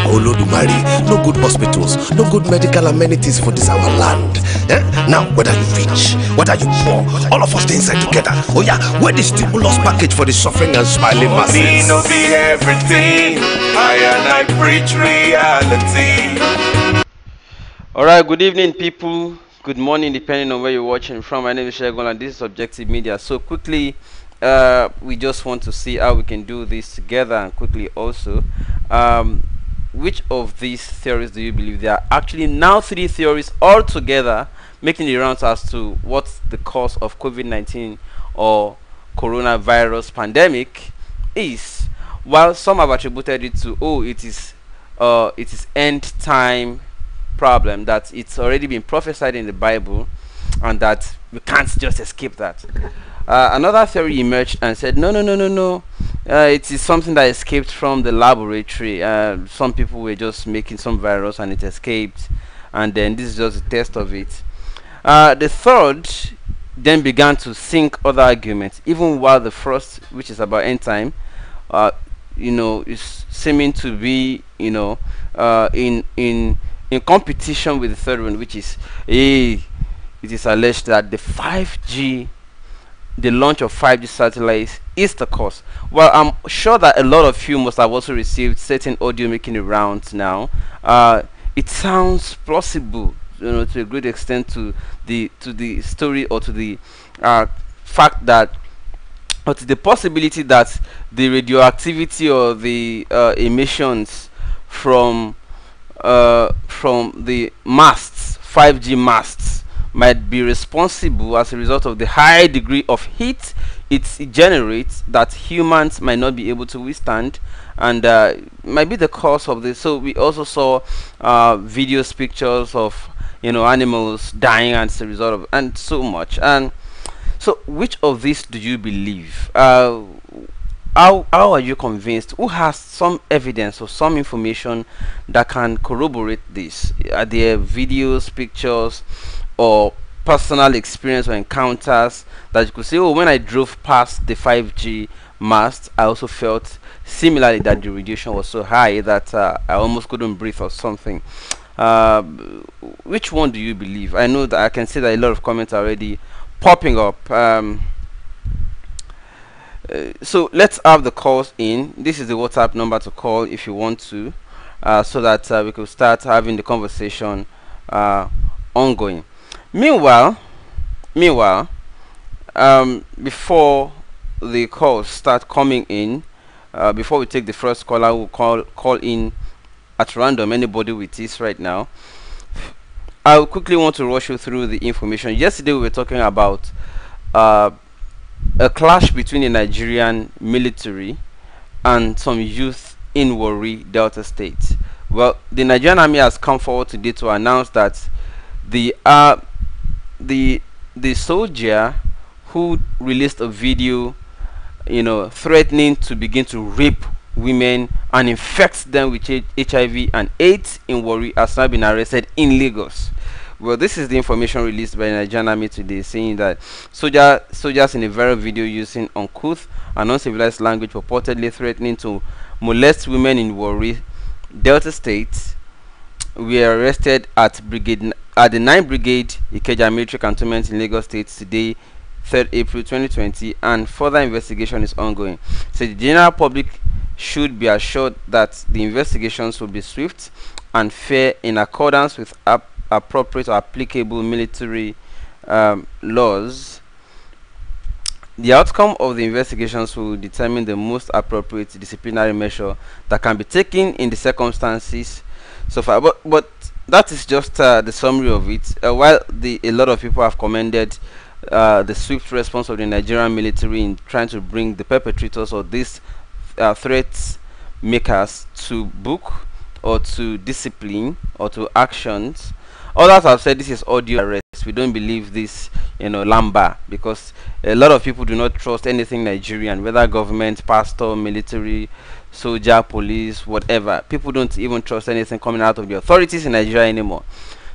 Olodumare, no good hospitals, no good medical amenities for this our land. Now, whether you rich, whether you poor, all of us dey inside together. Oh yeah, where the stimulus package for the suffering and smiling masses? Me no be everything, I preach reality. Alright, good evening people, good morning depending on where you're watching from. My name is Shegun and this is Objective Media. So quickly, we just want to see how we can do this together, and quickly also, which of these theories do you believe? There are actually now 3 theories all together making the rounds as to what's the cause of COVID-19 or coronavirus pandemic is. While some have attributed it to, it is end time problem, that it's already been prophesied in the Bible and that we can't just escape that. Another theory emerged and said no, it is something that escaped from the laboratory. Some people were just making some virus and it escaped, and then this is just a test of it. The third then began to sink other arguments, even while the first, which is about end time, is seeming to be in competition with the third one, which is it is alleged that the launch of 5G satellites is the cause. Well, I'm sure that a lot of you must have also received certain audio making the rounds now. It sounds plausible, to a great extent, to the story, or to the fact that, or to the possibility that the radioactivity or the emissions from the masts, 5G masts, might be responsible as a result of the high degree of heat it generates that humans might not be able to withstand, and might be the cause of this. So we also saw videos, pictures of animals dying as a result of, and so much. And so which of these do you believe? How are you convinced? Who has some evidence or some information that can corroborate this? Are there videos, pictures, or personal experience or encounters that you could say, when I drove past the 5G mast, I also felt similarly that the radiation was so high that I almost couldn't breathe or something? Which one do you believe? I know that I can see that a lot of comments are already popping up. So let's have the calls in. This is the WhatsApp number to call if you want to, so that we could start having the conversation ongoing. Meanwhile, before the calls start coming in, before we take the first caller, we'll call in at random anybody with this right now. I quickly want to rush you through the information. Yesterday we were talking about a clash between the Nigerian military and some youth in Warri, Delta State. Well, the Nigerian army has come forward today to announce that the soldier who released a video threatening to begin to rape women and infect them with HIV and AIDS in Warri has now been arrested in Lagos. Well, this is the information released by the Nigerian army today, saying that soldiers in a viral video using uncouth and uncivilized language purportedly threatening to molest women in Warri, Delta State, were arrested at the 9th Brigade Ikeja Military Cantonment in Lagos State today, 3rd April 2020, and further investigation is ongoing. So the general public should be assured that the investigations will be swift and fair in accordance with appropriate or applicable military laws. The outcome of the investigations will determine the most appropriate disciplinary measure that can be taken in the circumstances so far. But that is just the summary of it. While a lot of people have commended the swift response of the Nigerian military in trying to bring the perpetrators or these threats makers to book or to discipline or to actions, others have said this is audio arrest. We don't believe this, lamba, because a lot of people do not trust anything Nigerian, whether government, pastor, military, soldier, police, whatever. People don't even trust anything coming out of the authorities in Nigeria anymore.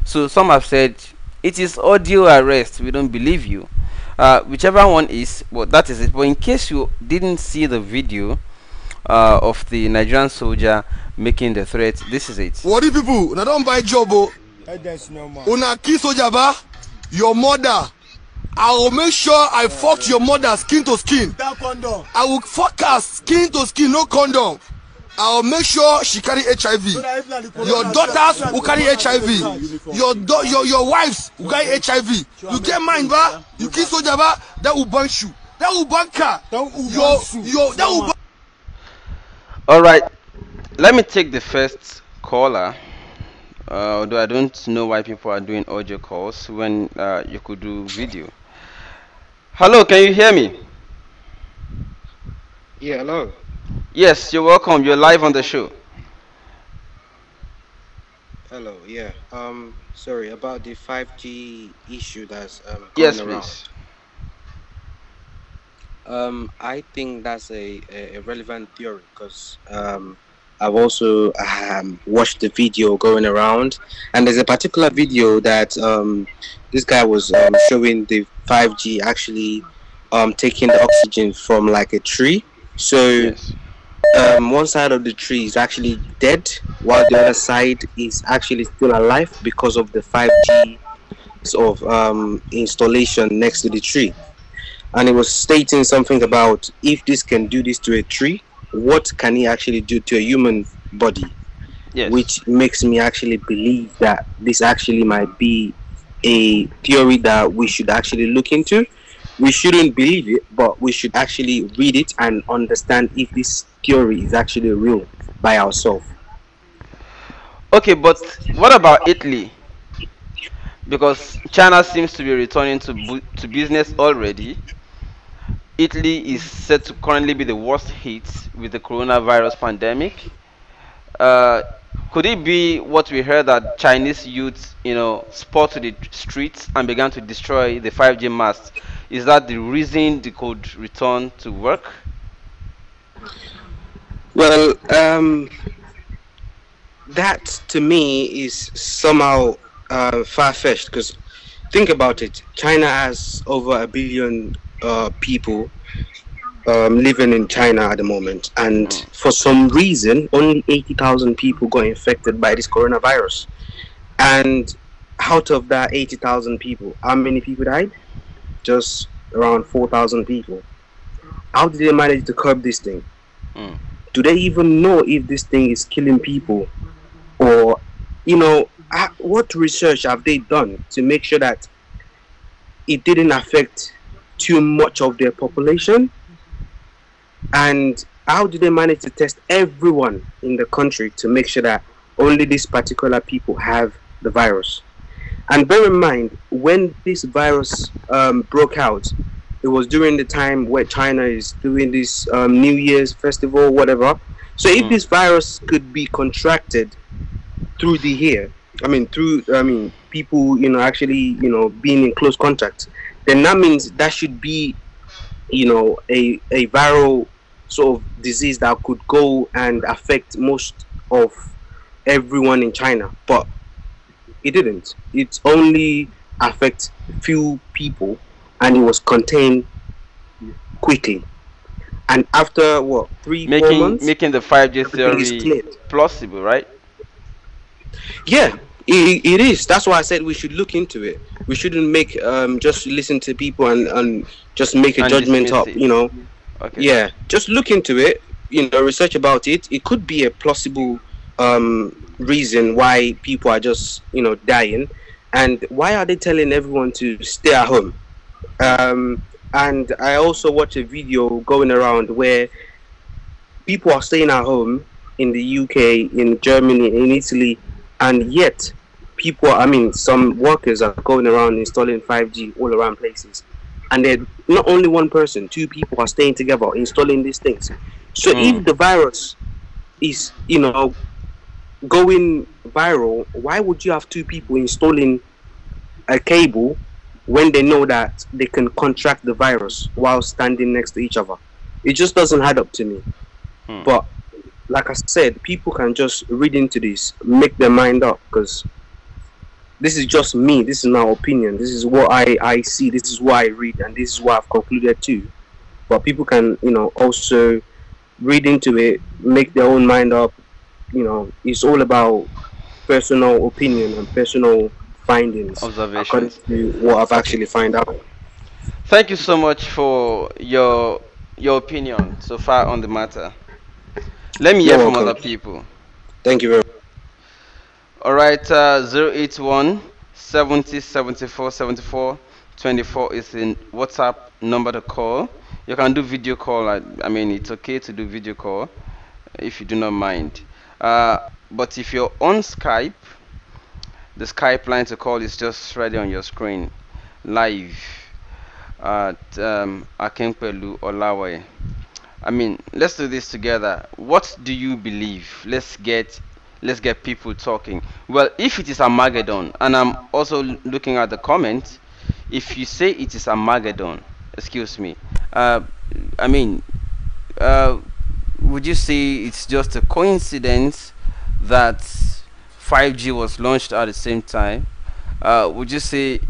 So some have said it is audio arrest, we don't believe you. Whichever one is, well, that is it. But in case you didn't see the video of the Nigerian soldier making the threat. This is it. What do people? Now don't buy job. Una kiss Ojaba, your mother. I will make sure I fuck your mother skin to skin. I will fuck her skin to skin, no condom. I will make sure she carry HIV. Your daughters will carry HIV. Your wives will carry HIV. You get mine, ba? You kiss Ojaba, that will bunch you. That will bank her. That will. All right, let me take the first caller. Although I don't know why people are doing audio calls when you could do video. Hello, can you hear me? Yeah, hello. Yes, you're welcome. You're live on the show. Hello, yeah. Sorry about the 5G issue that's Yes, going around. please. I think that's a relevant theory because I've also watched the video going around, and there's a particular video that this guy was showing the 5G actually taking the oxygen from like a tree. So Yes. one side of the tree is actually dead, while the other side is actually still alive because of the 5G sort of installation next to the tree. And it was stating something about if this can do this to a tree, what can it actually do to a human body? Yes. Which makes me actually believe that this actually might be a theory that we should actually look into. We shouldn't believe it, but we should actually read it and understand if this theory is actually real by ourselves. Okay, but what about Italy? Because China seems to be returning to business already. Italy is said to currently be the worst hit with the coronavirus pandemic. Could it be what we heard that Chinese youths, spot to the streets and began to destroy the 5G masts? Is that the reason they could return to work? Well, that to me is somehow far-fetched because think about it. China has over 1 billion people living in China at the moment, and for some reason only 80,000 people got infected by this coronavirus. And out of that 80,000 people, how many people died? Just around 4,000 people. How did they manage to curb this thing? Do they even know if this thing is killing people? Or what research have they done to make sure that it didn't affect too much of their population? And how did they manage to test everyone in the country to make sure that only these particular people have the virus? And bear in mind, when this virus broke out, it was during the time where China is doing this New Year's festival, whatever. So if this virus could be contracted through the air, through people, actually, being in close contact, then that means that should be, a viral sort of disease that could go and affect most of everyone in China. But it didn't. It only affect few people, and it was contained quickly. And after 3-4 months, making the 5G everything is theory cleared. plausible, right? Yeah, it is. That's why I said we should look into it. We shouldn't make just listen to people and just make a And judgment dismiss up. it. Okay. Yeah, just look into it. Research about it. It could be a plausible reason why people are just dying, and why are they telling everyone to stay at home? And I also watched a video going around where people are staying at home in the UK, in Germany, in Italy, and yet some workers are going around installing 5G all around places, and they're not only one person, 2 people are staying together installing these things. So if the virus is going viral, why would you have 2 people installing a cable when they know that they can contract the virus while standing next to each other? It just doesn't add up to me. But like I said, people can just read into this, make their mind up, because this is just me. This is my opinion. This is what I see. This is what I read, and this is what I've concluded too. But people can, also read into it, make their own mind up, it's all about personal opinion and personal findings, according to what I've actually found out. Thank you so much for your opinion so far on the matter. Let me hear You're from welcome. other people. Thank you very much. All right, 081 70 74 74 24 is the WhatsApp number to call. You can do video call. I mean, it's okay to do video call if you do not mind. But if you're on Skype, the Skype line to call is just ready on your screen, live at Akempelu Olawe. I mean, let's do this together. What do you believe? Let's get people talking. Well, if it is Armageddon, and I'm also looking at the comments, if you say it is Armageddon, excuse me, I mean, uh, would you say it's just a coincidence that 5G was launched at the same time? Would you say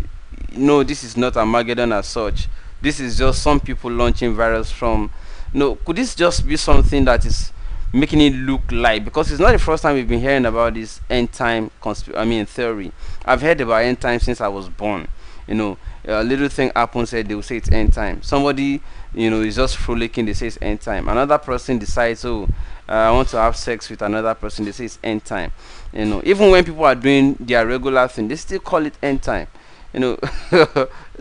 no, this is not Armageddon as such? This is just some people launching virus from. No, could this just be something that is making it look like? Because it's not the first time we've been hearing about this end time theory. I've heard about end time since I was born. A little thing happens, they will say it's end time. Somebody, is just frolicking, they say it's end time. Another person decides, oh, I want to have sex with another person, they say it's end time. Even when people are doing their regular thing, they still call it end time.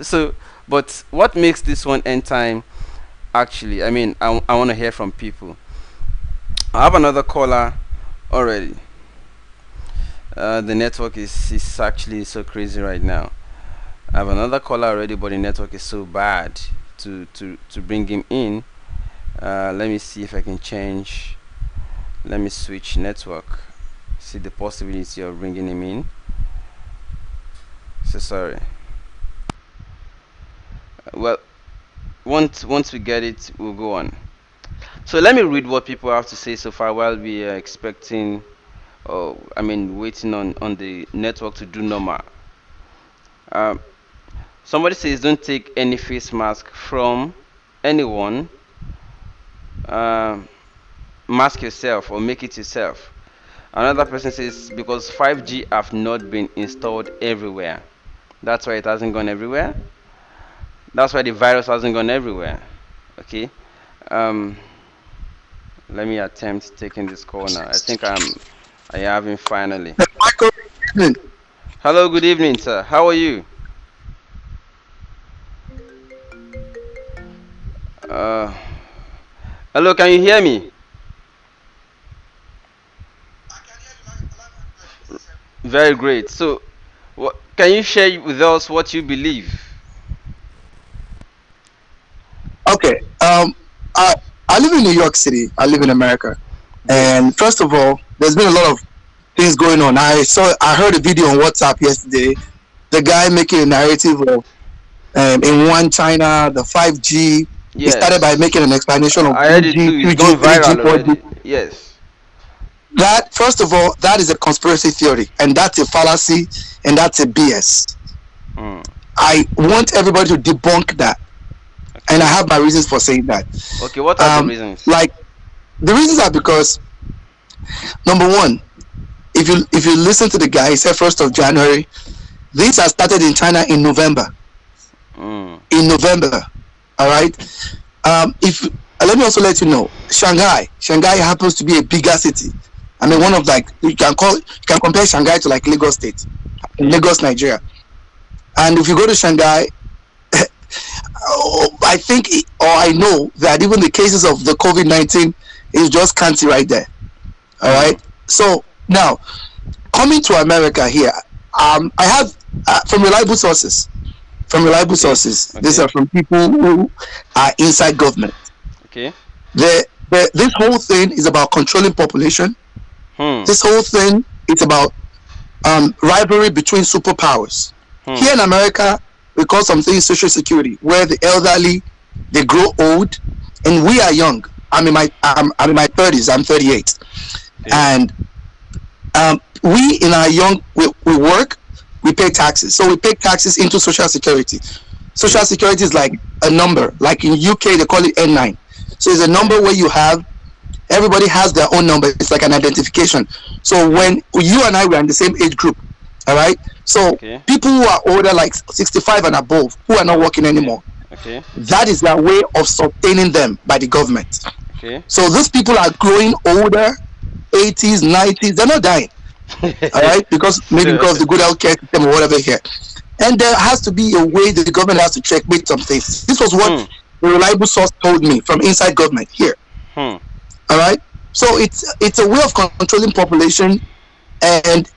So, but what makes this one end time? Actually, I mean, I want to hear from people. I have another caller already. The network is actually so crazy right now. I have another caller already, but the network is so bad to bring him in. Let me see if I can change. Let me switch network. See the possibility of bringing him in. So sorry. Well, once we get it, we'll go on. So let me read what people have to say so far while we are expecting. Oh, I mean, waiting on the network to do normal. Um, Somebody says don't take any face mask from anyone. Mask yourself or make it yourself. Another person says because 5G have not been installed everywhere. That's why it hasn't gone everywhere. That's why the virus hasn't gone everywhere. Okay. Um, Let me attempt taking this call now. I think I have him finally. Michael, good evening. Hello, good evening, sir. How are you? Uh, Hello, can you hear me? Very great. So, what can you share with us what you believe? Okay. I live in New York City. I live in America. And first of all, there's been a lot of things going on. I heard a video on WhatsApp yesterday. The guy making a narrative of in one China, the 5G. He started by making an explanation of I heard it too. 2G, It's going 3G, viral 4G. already. Yes. That, first of all, that is a conspiracy theory, and that's a fallacy, and that's a BS. I want everybody to debunk that, and I have my reasons for saying that. Okay, what are the reasons? Like, the reasons are because, number one, if you listen to the guy, he said 1st of January. This has started in China in November. In November, all right. If let me also let you know, Shanghai happens to be a bigger city. I mean, one of, like, you can compare Shanghai to like Lagos State, Lagos, Nigeria. And if you go to Shanghai, I think or I know that even the cases of the COVID-19 is just cancer right there. All right. So now, coming to America here, I have from reliable sources. Okay. These are from people who are inside government. Okay. This whole thing is about controlling population. This whole thing is about rivalry between superpowers. Here in America, we call something social security, where the elderly, they grow old, and we are young. I'm in my 30s. I'm 38, and we in our young, we work, we pay taxes. So we pay taxes into social security. Social security is like a number. Like in UK, they call it N9. So it's a number where you have Everybody has their own number. It's like an identification. So when you and I were in the same age group, all right. So people who are older, like 65 and above, who are not working anymore, that is their way of sustaining them by the government. So those people are growing older, 80s, 90s. They're not dying, all right, because maybe because of the good healthcare system or whatever here. And there has to be a way that the government has to checkmate some things. This was what a reliable source told me from inside government here. All right. So it's a way of controlling population, and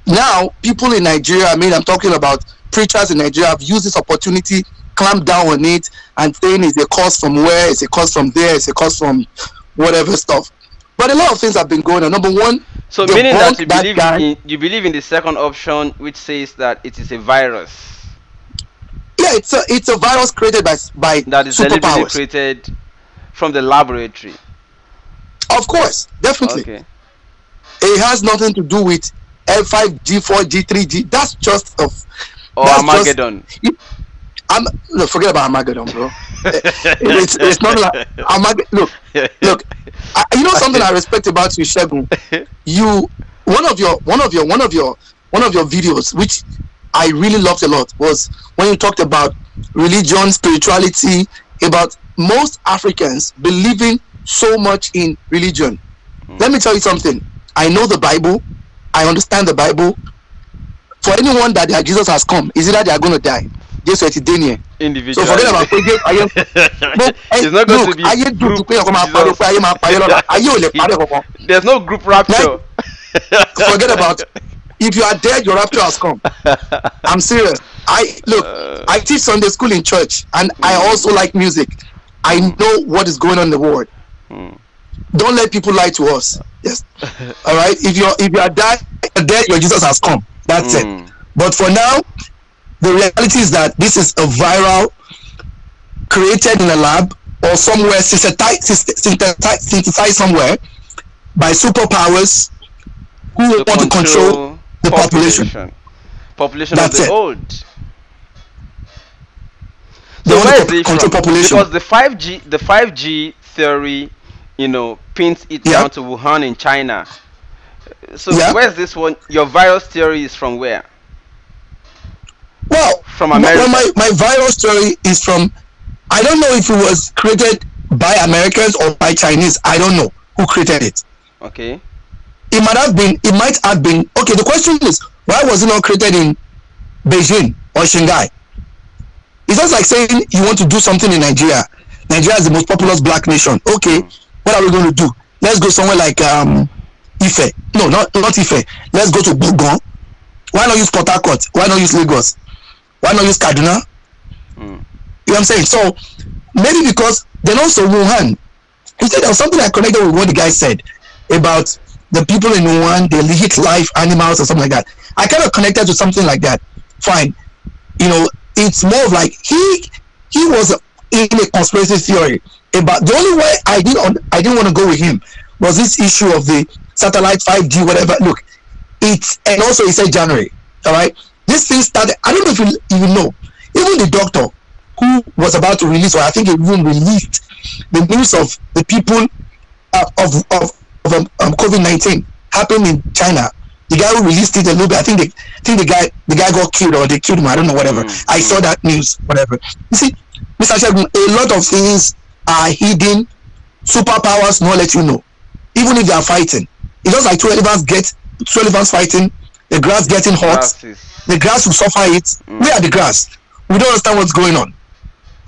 now people in Nigeria, I mean, I'm talking about preachers in Nigeria, have used this opportunity, clamp down on it, and saying it's a cause from where, it's a cause from there, it's a cause from whatever stuff. But a lot of things have been going on. Number one, so meaning that you believe in the second option, which says that it is a virus. Yeah, it's a virus created by that is deliberately created from the laboratory. Of course, definitely. Okay. It has nothing to do with L5G, 4G, 3G. That's just Armageddon. No, forget about Armageddon, bro. it's not like Armageddon. Look. You know something I respect about you, Shegun. One of your videos, which I really loved a lot, was when you talked about religion, spirituality, about most Africans believing so much in religion. Let me tell you something. I know the Bible. I understand the Bible. For anyone that their Jesus has come, is it that they are going to die? Just so individual. So forget about it's not going to be group. There's no group rapture. Forget about if you are dead, your rapture has come. I'm serious. I teach Sunday school in church, and I also like music. I know what is going on in the world. Don't let people lie to us. Yes. All right. If you are dead, your Jesus has come. That's it. But for now, the reality is that this is a viral created in a lab or somewhere, synthesized somewhere by superpowers who want to control the population. Population of the old. They want to control population. Because the 5G theory, pins it down to Wuhan in China. So where's this one? Your virus theory is from where? Well, from America. My virus theory is from, I don't know if it was created by Americans or by Chinese. I don't know who created it. Okay. It might have been. Okay, the question is, why was it not created in Beijing or Shanghai? It's just like saying you want to do something in Nigeria. Nigeria is the most populous black nation. Okay, what are we going to do? Let's go somewhere like Ife. No, not Ife. Let's go to Bogon. Why not use Port Harcourt? Why not use Lagos? Why not use Kaduna? You know what I'm saying? So maybe because then also Wuhan. He said there was something I connected with what the guy said about the people in Wuhan, they eat live animals or something like that. I kind of connected to something like that. Fine. It's more of like he was in a conspiracy theory about the only way I didn't want to go with him was this issue of the satellite 5G, whatever. Look, and also he said January. All right. This thing started, I don't know if you even know, even the doctor who was about to release, or I think he even released the news of the people of COVID-19 happened in China. The guy who released it a little bit, I think the guy got killed, or they killed him, I don't know, whatever. I saw that news, whatever. You see, Mr. Shegun, a lot of things are hidden. Superpowers not let you know, even if they are fighting. It's just like two elephants fighting, the grass getting hot, the grass will suffer it. We are the grass. We don't understand what's going on.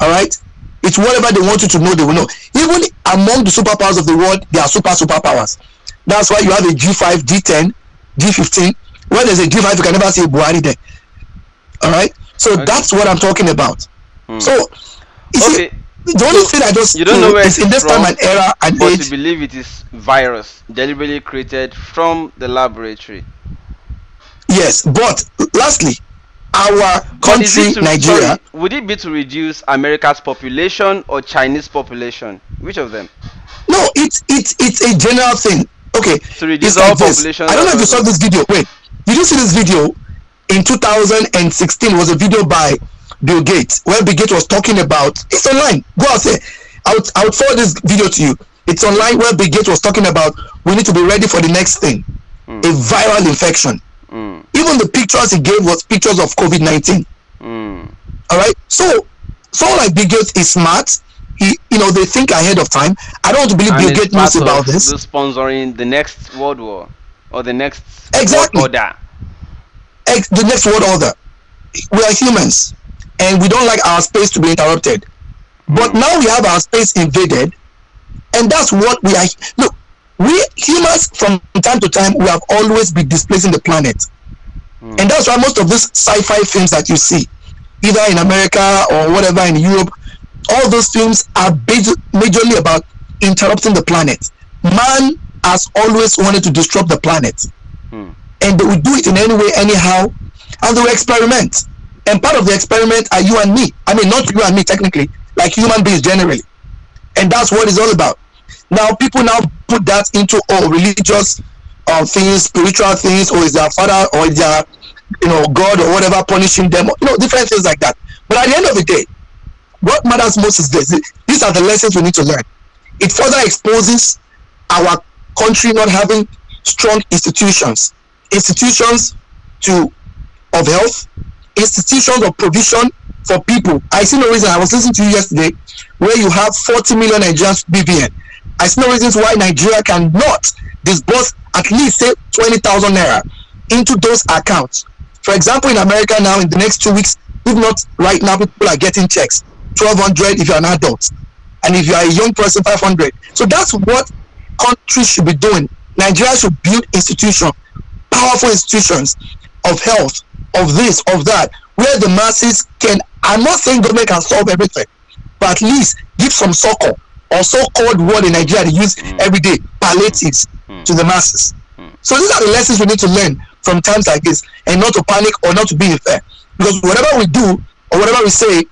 All right? It's whatever they want you to know, they will know. Even among the superpowers of the world, there are superpowers. That's why you have a G5, G10, G15. When there's a G5, you can never see a Buhari there. All right? So that's what I'm talking about. So, you see, the only thing I just you don't know where is in this time and era and but age. you believe it is virus deliberately created from the laboratory. Yes, but lastly, our country, Nigeria. Would it be to reduce America's population or Chinese population? Which of them? No, it's a general thing. Okay, to reduce all population. I don't know if you saw this video. Wait, did you see this video? In 2016, was a video by Bill Gates, where Bill Gates was talking about. It's online. Go out there. I would forward this video to you. It's online where Bill Gates was talking about we need to be ready for the next thing, a viral infection. Even the pictures he gave was pictures of COVID-19. All right, so someone like Bill Gates is smart. He, they think ahead of time. I don't want to believe Bill Gates knows about this. The sponsoring the next world war or the next exactly world order. The next world order. We are humans, and we don't like our space to be interrupted. But now we have our space invaded, and that's what we are. Look, we humans from time to time we have always been displacing the planet, and that's why most of these sci-fi films that you see, either in America or whatever in Europe, all those films are majorly about interrupting the planet. Man has always wanted to disrupt the planet, and they will do it in any way, anyhow, and they will experiment. And part of the experiment are you and me. I mean, not you and me technically, like human beings generally. And that's what it's all about. Now, people now put that into religious things, spiritual things, or is their father or is their God or whatever punishing them, different things like that. But at the end of the day, what matters most is this. These are the lessons we need to learn. It further exposes our country not having strong institutions of health, institutions of provision for people. I see no reason. I was listening to you yesterday where you have 40 million Nigerians BVN. I see no reasons why Nigeria cannot disburse at least say 20,000 naira into those accounts. For example, in America now, in the next 2 weeks, if not right now, people are getting checks 1,200 if you're an adult, and if you are a young person, 500. So that's what countries should be doing. Nigeria should build institutions, powerful institutions of health, of this, of that, where the masses can. I'm not saying government can solve everything, but at least give some succor, or so-called word in Nigeria they use every day, palliatives to the masses. So these are the lessons we need to learn from times like this, and not to panic or not to be unfair. Because whatever we do or whatever we say,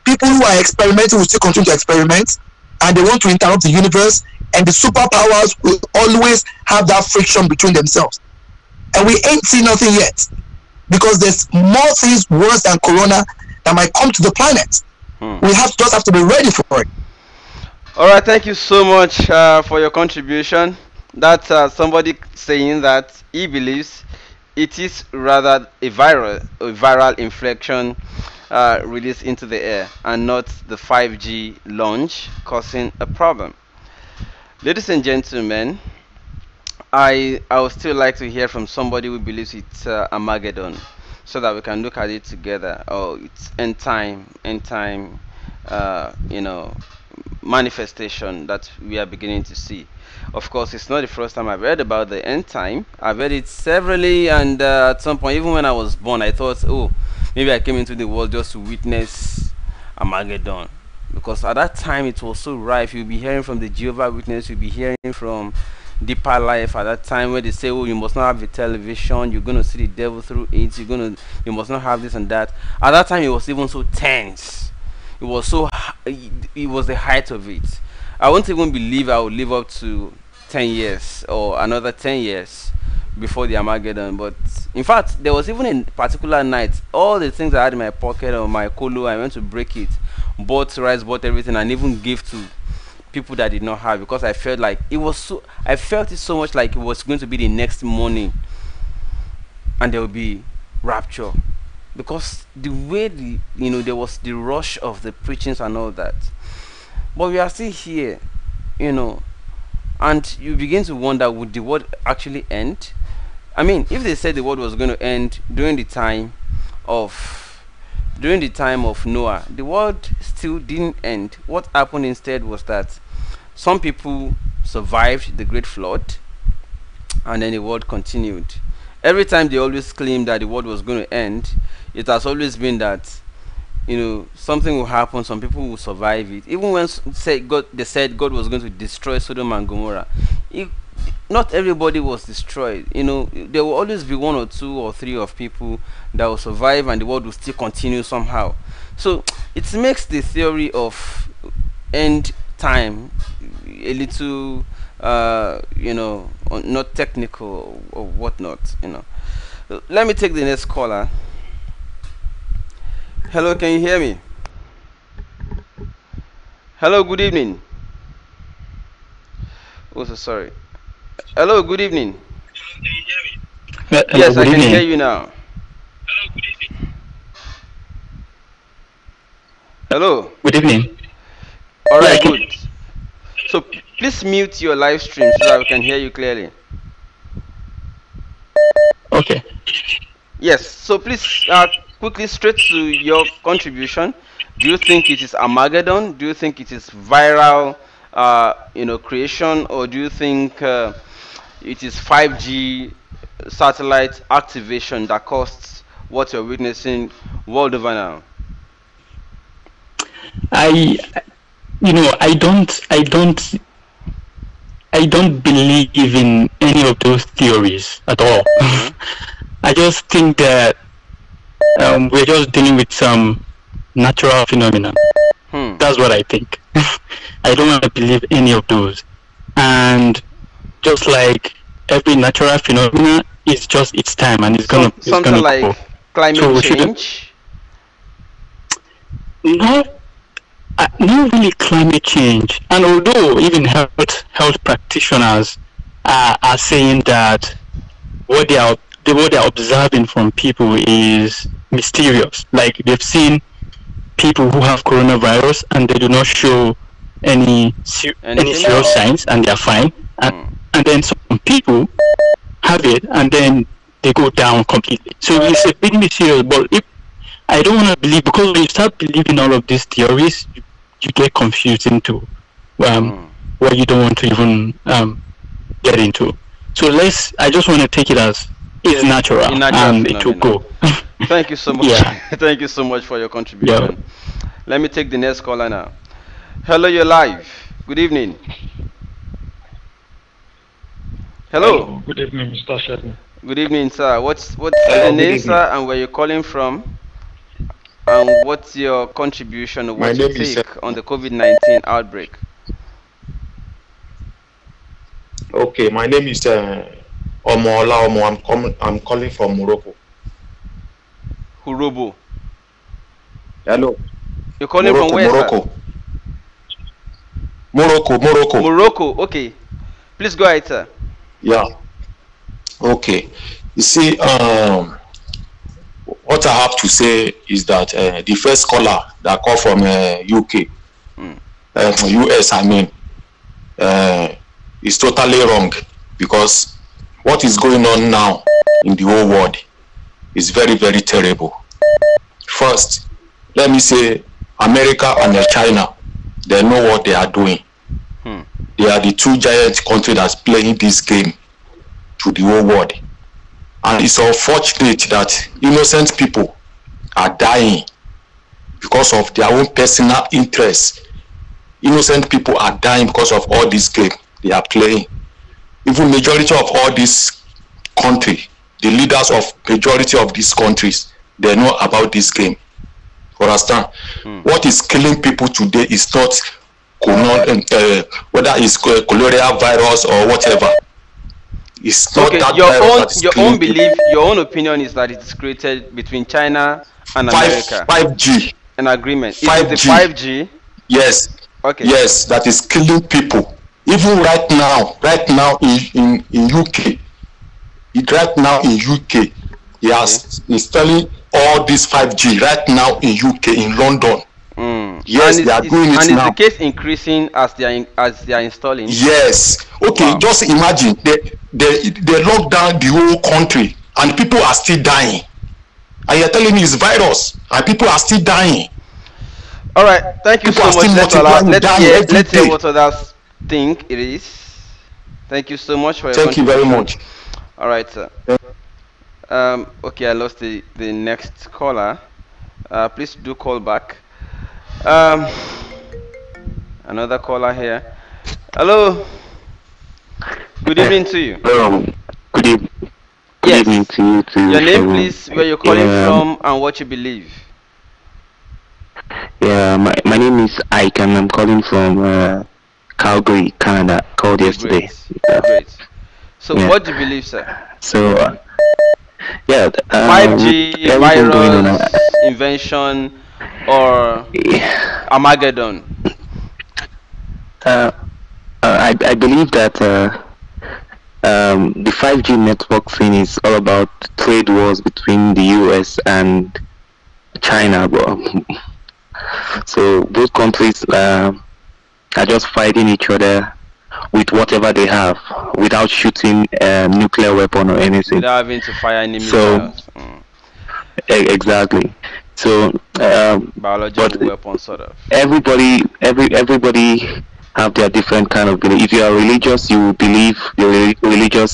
people who are experimenting will still continue to experiment, and they want to interrupt the universe, and the superpowers will always have that friction between themselves. And we ain't seen nothing yet, because there's more things worse than corona that might come to the planet. We just have to be ready for it. All right, thank you so much for your contribution. That's somebody saying that he believes it is rather a viral infection released into the air, and not the 5G launch causing a problem. Ladies and gentlemen, I would still like to hear from somebody who believes it's Armageddon, so that we can look at it together. Oh, it's end time, manifestation that we are beginning to see. Of course, it's not the first time I've heard about the end time. I've heard it severally, and at some point, even when I was born, I thought, oh, maybe I came into the world just to witness Armageddon. Because at that time, it was so rife. You'll be hearing from the Jehovah Witness, you'll be hearing from Deeper Life at that time, where they say, oh, you must not have a television, you're going to see the devil through it, you must not have this and that. At that time, it was even so tense. It was the height of it. I won't even believe I would live up to 10 years or another 10 years before the Armageddon. But in fact, there was even a particular night, all the things I had in my pocket or my colo, I went to break it, bought rice, bought everything, and even gave to people that did not have, because I felt like I felt it so much like it was going to be the next morning and there will be rapture, because the way there was the rush of the preachings and all that. But we are still here, and you begin to wonder, would the world actually end? I mean, if they said the world was going to end during the time of Noah, the world still didn't end. What happened instead was that some people survived the great flood, and then the world continued. Every time they always claimed that the world was going to end, it has always been that something will happen, some people will survive it. Even when they said God was going to destroy Sodom and Gomorrah, not everybody was destroyed. There will always be 1 or 2 or 3 of people that will survive, and the world will still continue somehow. So it makes the theory of end time a little not technical or whatnot. Let me take the next caller. Hello, can you hear me? Hello, good evening. Oh, so sorry. Hello, good evening. Hello, Yes, I good can evening. hear you now. Hello. Good evening. All Yeah, right, good. So please mute your live stream so that we can hear you clearly. Okay. Yes. So please, quickly straight to your contribution. Do you think it is Armageddon? Do you think it is viral, creation, or do you think it is 5G satellite activation that caused what you're witnessing world over now? I don't believe in any of those theories at all. I just think that we're just dealing with some natural phenomenon. That's what I think. I don't want to believe any of those. And just like every natural phenomenon, it's just its time, and it's gonna like go. Climate change. Not really climate change. And although even health practitioners are saying that what they are observing from people is mysterious. Like they've seen people who have coronavirus and they do not show any serious signs and they are fine. And then some people have it and then they go down completely. So it's a bit mysterious. But if I don't want to believe, because when you start believing all of these theories, you get confused into what you don't want to even get into. So I just want to take it as it's natural and it will go. Thank you so much. Yeah. Thank you so much for your contribution. Yeah. Let me take the next caller now. Hello, you're live. Good evening. Hello. Good evening, Mr. Sheldon. Good evening, sir. What's your name, sir, and where you're calling from? And what's your contribution or what you take on the COVID-19 outbreak? Okay, my name is Omola Omo. I'm calling from Morocco. Hurobo. Hello. You're calling Morocco, from where, Morocco. Sir? Morocco. Morocco. Okay. Please go ahead, sir. Yeah. Okay. You see, what I have to say is that the first caller that called from UK, US, I mean, is totally wrong, because what is going on now in the whole world is very, very terrible. First, let me say America and China, they know what they are doing. They are the two giant countries that's playing this game to the whole world. And it's unfortunate that innocent people are dying because of their own personal interests. Innocent people are dying because of all this game they are playing. Even majority of all this country, the leaders of majority of these countries, they know about this game. Understand? What is killing people today is not whether it's cholera virus or whatever. It's not that your own belief, your own opinion is that it is created between China and America. 5G. An agreement. 5G. Is it the 5G? Yes. Okay. Yes, that is killing people. Even right now in UK. Right now in UK, he has installing all this 5G right now in UK, in London. Yes, they are doing it now. And is the case increasing as they are installing? Yes. Okay, wow. Just imagine they lock down the whole country and people are still dying. And you're telling me it's virus and people are still dying. All right, thank you so much. Let's hear what others think it is. Thank you so much for your contribution. Thank you very much. All right, sir. Okay, I lost the next caller. Please do call back. Another caller here. Hello. Good evening to you. Good evening. Yes. Good evening to you too. Your name, please, where you're calling from, and what you believe. Yeah, my name is Ike, and I'm calling from Calgary, Canada. Called yesterday. Great. So, what do you believe, sir? So, 5G, virus, invention, or Armageddon? I I believe that the 5G network thing is all about trade wars between the US and China. So both countries are just fighting each other with whatever they have, without shooting a nuclear weapon or anything. Without having to fire any missiles. Exactly. So biological weapons, sort of. Everybody have their different kind of belief. If you are religious, you believe the religious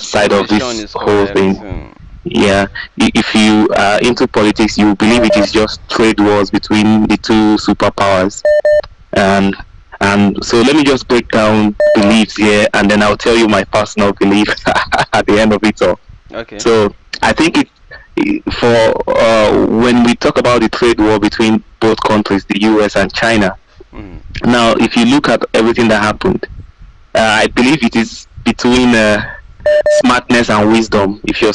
side of this whole thing. Yeah. If you are into politics, you believe it is just trade wars between the two superpowers. And so let me just break down beliefs here, and then I'll tell you my personal belief at the end of it all. Okay. So I think when we talk about the trade war between both countries, the US and China, now if you look at everything that happened, I believe it is between smartness and wisdom. If you're,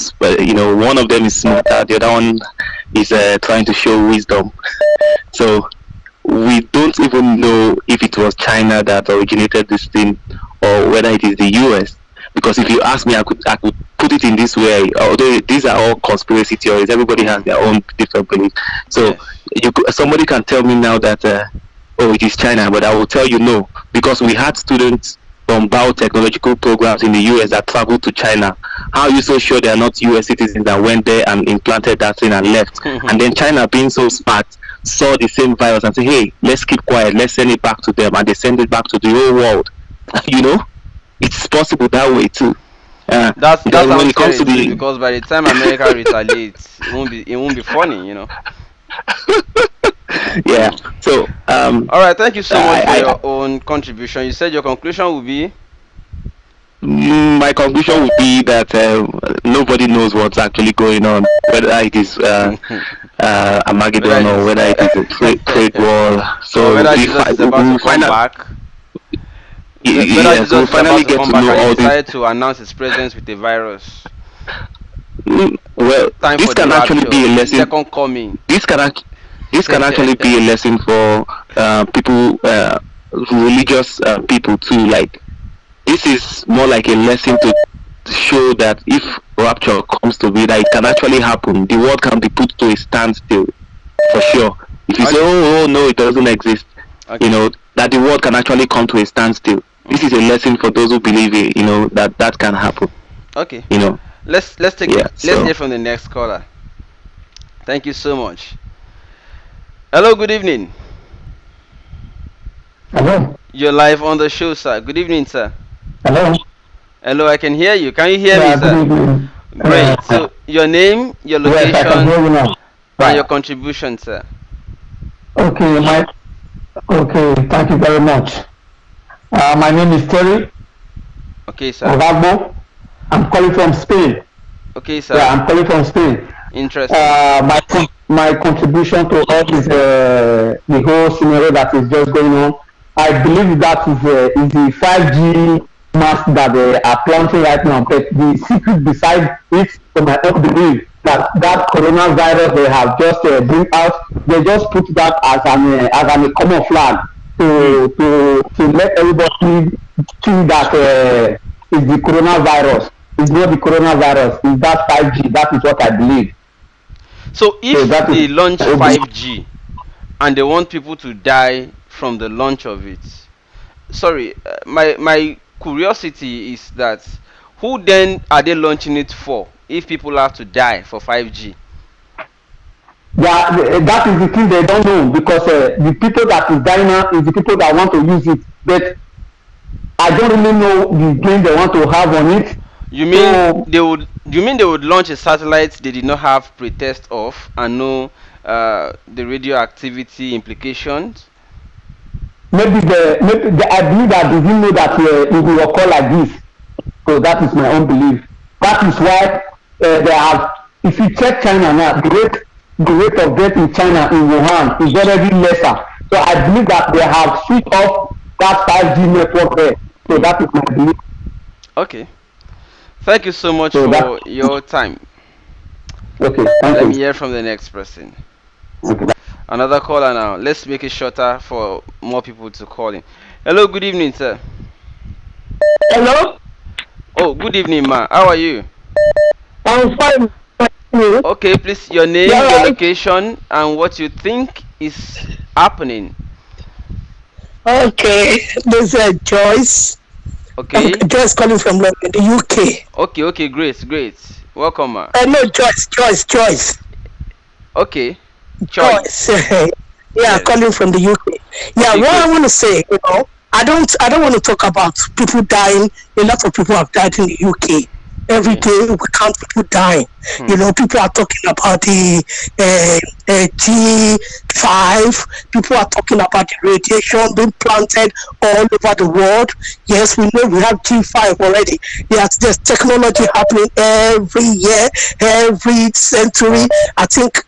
one of them is smarter, the other one is trying to show wisdom. So we don't even know if it was China that originated this thing or whether it is the US. Because if you ask me, I could put it in this way. Although these are all conspiracy theories, everybody has their own different belief. So somebody can tell me now that it is China, but I will tell you no, because we had students from biotechnological programs in the US that traveled to China. How are you so sure they are not US citizens that went there and implanted that thing and left? And then China, being so smart, saw the same virus and said, hey, let's keep quiet, let's send it back to them, and they send it back to the whole world. It's possible that way too. That's when it comes to because by the time America retaliates, it won't be funny, Yeah. So all right, thank you so much for your own contribution. You said your conclusion would be? My conclusion would be that nobody knows what's actually going on, whether it is Armageddon or whether it is a trade war. So whether Jesus is about to come back. Yes, we'll finally get to know all this. Decided to announce his presence with a virus. Well, this can actually be a lesson. Second coming. This can actually be a lesson for people, religious people too. Like, this is more like a lesson to show that if rapture comes to be, that it can actually happen. The world can be put to a standstill, for sure. If you say, oh no, it doesn't exist, that the world can actually come to a standstill. This is a lesson for those who believe it, that can happen. Okay. Let's hear from the next caller. Thank you so much. Hello, good evening. Hello. You're live on the show, sir. Good evening, sir. Hello. Hello, I can hear you. Can you hear me, sir? Good evening. Great. So your name, your location, and your contribution, sir. Okay, thank you very much. My name is Terry. Okay, sir. Ovagbo. I'm calling from Spain. Okay, sir. Yeah, I'm calling from Spain. Interesting. My contribution to all this, the whole scenario that is just going on, I believe that is the 5G mask that they are planting right now. But the secret beside it, to my own belief, that coronavirus they have just bring out, they just put that as a common flag to let everybody think that it's the coronavirus. It's not the coronavirus. It's that 5G. That is what I believe. So if they launch 5G and they want people to die from the launch of it, sorry, my curiosity is that who then are they launching it for if people have to die for 5G? Yeah, that is the thing they don't know, because the people that is dying now is the people that want to use it, but I don't really know the gain they want to have on it. You mean they would launch a satellite they did not have pre-test of and know the radioactivity implications? Maybe I believe that they didn't know that it will occur like this. So that is my own belief. That is why they have. If you check China now, the rate of death in China, in Wuhan, is already lesser. So I believe that they have switched off that 5G network there. So that is my belief. Okay. Thank you so much for your time. Okay. Let me hear from the next person. Okay. Another caller now. Let's make it shorter for more people to call in. Hello, good evening, sir. Hello? Oh, good evening, ma. How are you? I'm fine. Okay, please, your name, Yeah, your right. location, and what you think is happening. Okay, this is Joyce. Okay. Joyce calling from London, the UK. Okay, great. Welcome, ma. No, Joyce. Okay. Joyce. Yeah, Yes. calling from the UK. Yeah, Okay, what I good. want to say, I don't want to talk about people dying. A lot of people have died in the UK. Every day we count people dying. People are talking about the G5. People are talking about the radiation being planted all over the world. Yes, we know we have G5 already. Yes, there's technology happening every year, every century. I think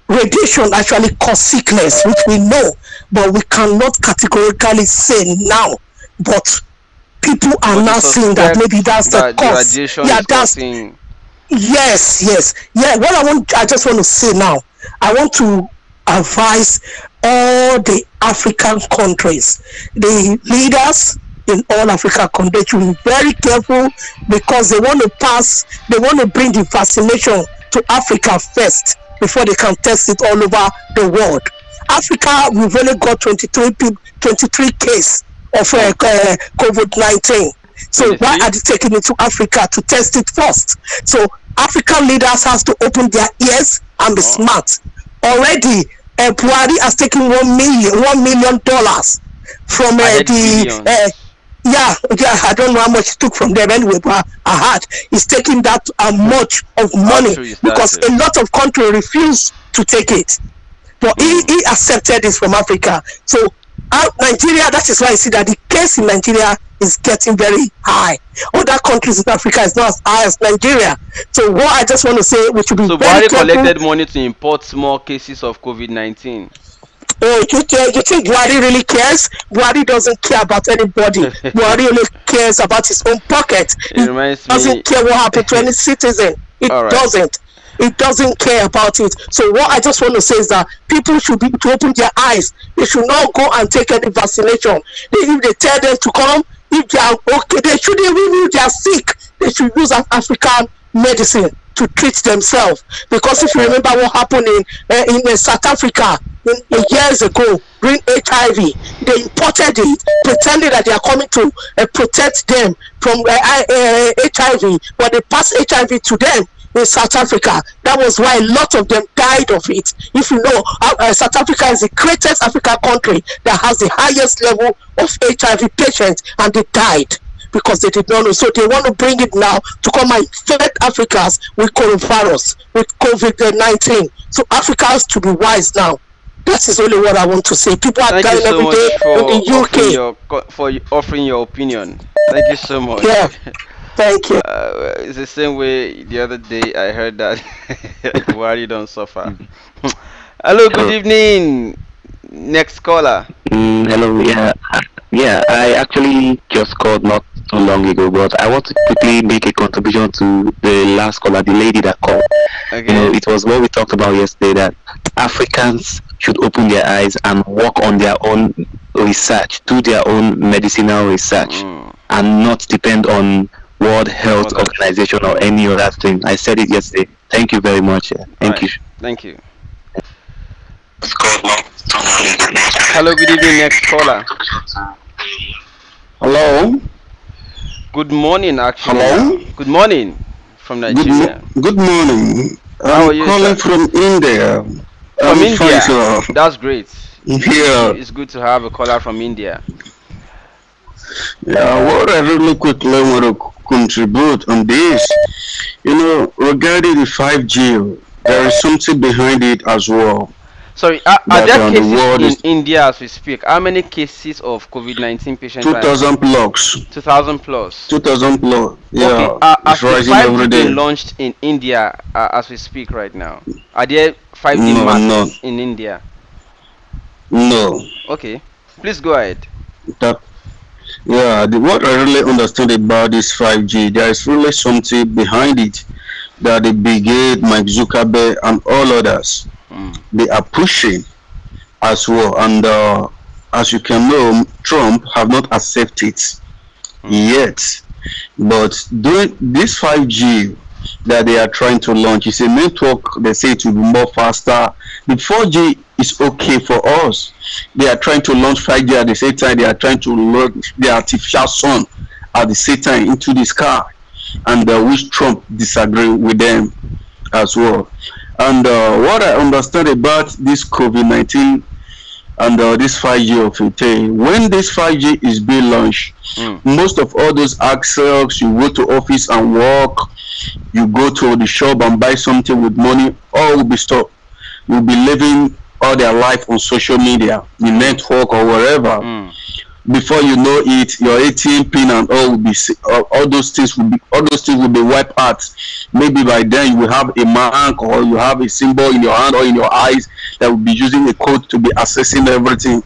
radiation actually cause sickness, which we know, but we cannot categorically say now. But people are now saying that maybe that's the cause. Yeah, that's yes. Yeah, I just want to say now, I want to advise all the African countries, the leaders in all African countries to be very careful, because they want to bring the vaccination to Africa first before they can test it all over the world. Africa, we've only got 23 cases of COVID-19. So why are they taking it to Africa to test it first? So African leaders has to open their ears and be smart. Already, Buhari has taken $1 million from I don't know how much he took from them anyway, but he's taking that much of money because a lot of countries refuse to take it. But he accepted this from Africa. So Nigeria, that is why you see that the case in Nigeria is getting very high. Other countries in Africa is not as high as Nigeria. So what I just want to say, we should be very careful. Buhari collected money to import small cases of COVID-19. Oh, you think Buhari really cares? Buhari doesn't care about anybody. Buhari only cares about his own pocket. He doesn't care what happened to any citizen. It doesn't care about it. So what I just want to say is that people should be to open their eyes. They should not go and take any vaccination. If they tell them to come, if they are okay, they shouldn't even if they are sick. They should use African medicine to treat themselves. Because if you remember what happened in South Africa years ago during HIV, they imported it, pretending that they are coming to protect them from HIV, but they passed HIV to them in South Africa. That was why a lot of them died of it. If you know, South Africa is the greatest African country that has the highest level of HIV patients, and they died because they did not know. So they want to bring it now to come and infect Africans with coronavirus, with COVID-19. So Africa has to be wise now. That is only what I want to say. People are dying every day in the UK. For offering your opinion. Thank you so much. Yeah. Thank you. It's the same way the other day I heard that Buhari don't suffer. Hello, good evening. Next caller. Hello, yeah. I actually just called not too long ago, but I want to quickly make a contribution to the last caller, the lady that called. Okay. It was what we talked about yesterday, that Africans should open their eyes and work on their own research, do their own medicinal research, and not depend on World Health Organization or any other thing. I said it yesterday. Thank you very much. Thank you. Thank you. Hello, good evening, next caller. Hello. Good morning, actually. Hello. Good morning from Nigeria. Good morning. How are you, calling sir? from India. From India. Fine, that's great. Yeah. It's good to have a caller from India. Yeah, what I really quickly want to contribute on this, regarding the 5G, there is something behind it as well. Sorry, are there cases in India as we speak? How many cases of COVID-19 patients? 2,000 plus. 2,000 plus. 2,000 plus. Yeah. Okay. Has the 5G been launched in India as we speak right now? Are there 5G masks in India? No. Okay. Please go ahead. What I really understood about this 5G, there is really something behind it that the brigade, Mike Zuckerberg, and all others, they are pushing as well. And as you can know, Trump have not accepted it yet. But doing this 5G that they are trying to launch is a network. They say it will be more faster. The 4G is okay for us. They are trying to launch 5G at the same time. They are trying to launch the artificial sun at the same time into the sky, and which Trump disagree with them as well. And what I understand about this COVID-19 and this 5G of it, when this 5G is being launched, most of all those access, you go to office and work, you go to the shop and buy something with money, all will be stopped. You'll be living all their life on social media, the network or wherever. Before you know it, your ATM pin and all will be all those things will be wiped out. Maybe by then you will have a mark or you have a symbol in your hand or in your eyes that will be using a code to be accessing everything.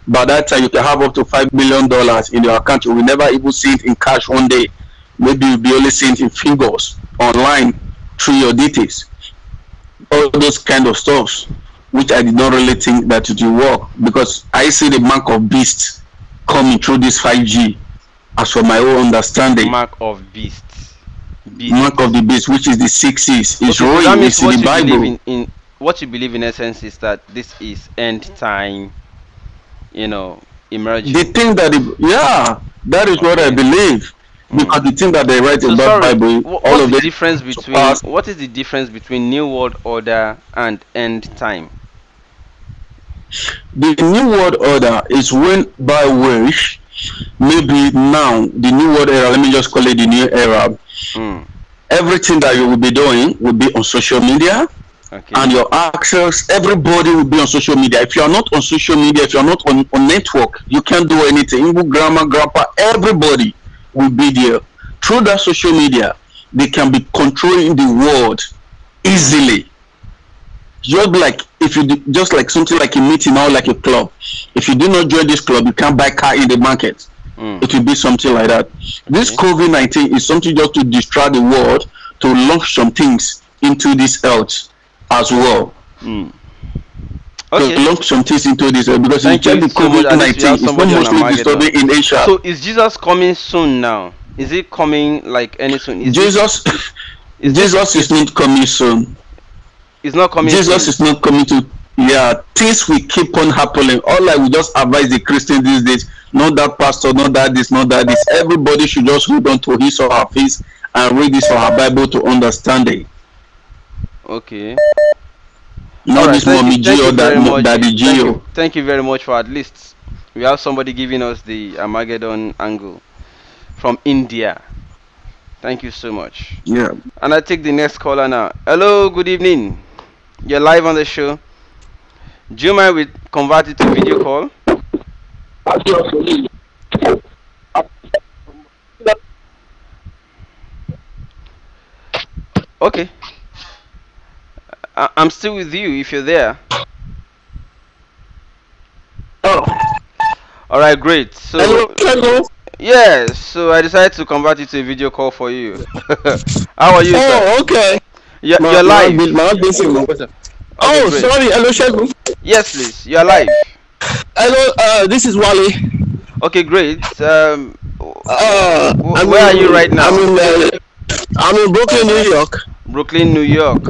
By that time you can have up to $5 million in your account. You will never even see it in cash one day. Maybe you'll be only seeing it in figures online through your details. All those kind of stuff, which I did not really think that it will work, because I see the mark of beast coming through this 5G, as for my own understanding. Mark of beast. Mark of the beast, which is the 6's. It's okay, rolling. It's in the Bible. In what you believe in essence is that this is end time, emerging. The thing that, that is what I believe. Because the thing that they write about Bible, what is the difference between New World Order and end time? The New World Order is when by which maybe now the New World Era, let me just call it the new era. Everything that you will be doing will be on social media, and your access, everybody will be on social media. If you are not on social media, if you are not on network, you can't do anything. Even grandma, grandpa, everybody will be there. Through that social media, they can be controlling the world easily. Just like something like a meeting or like a club. If you do not join this club, you can't buy car in the market. It will be something like that. This COVID-19 is something just to distract the world, to launch some things into this health as well. To launch some things into this health, because you check the COVID-19 is not mostly disturbing in Asia. So is Jesus coming soon now? Is it coming like any soon? Jesus is not coming soon. It's not coming. Jesus is not coming to. Things will keep on happening. All I will just advise the Christians these days: not that pastor, not that this, not that this. Everybody should just hold on to his or her faith and read this or her Bible to understand it. Okay. Not this mommy G or daddy G. Thank you very much for at least we have somebody giving us the Armageddon angle from India. Thank you so much. Yeah. And I take the next caller now. Hello, good evening. You're live on the show. Do you mind we convert it to video call? Okay. I'm still with you if you're there. Alright, great. So hello. Yes, so I decided to convert it to a video call for you. How are you, sir? Okay. You're live. Oh, great. Sorry. Hello, Shegun. Yes, please. You're live. Hello, this is Wally. Okay, great. Where are you right now? I'm in Brooklyn, New York. Brooklyn, New York.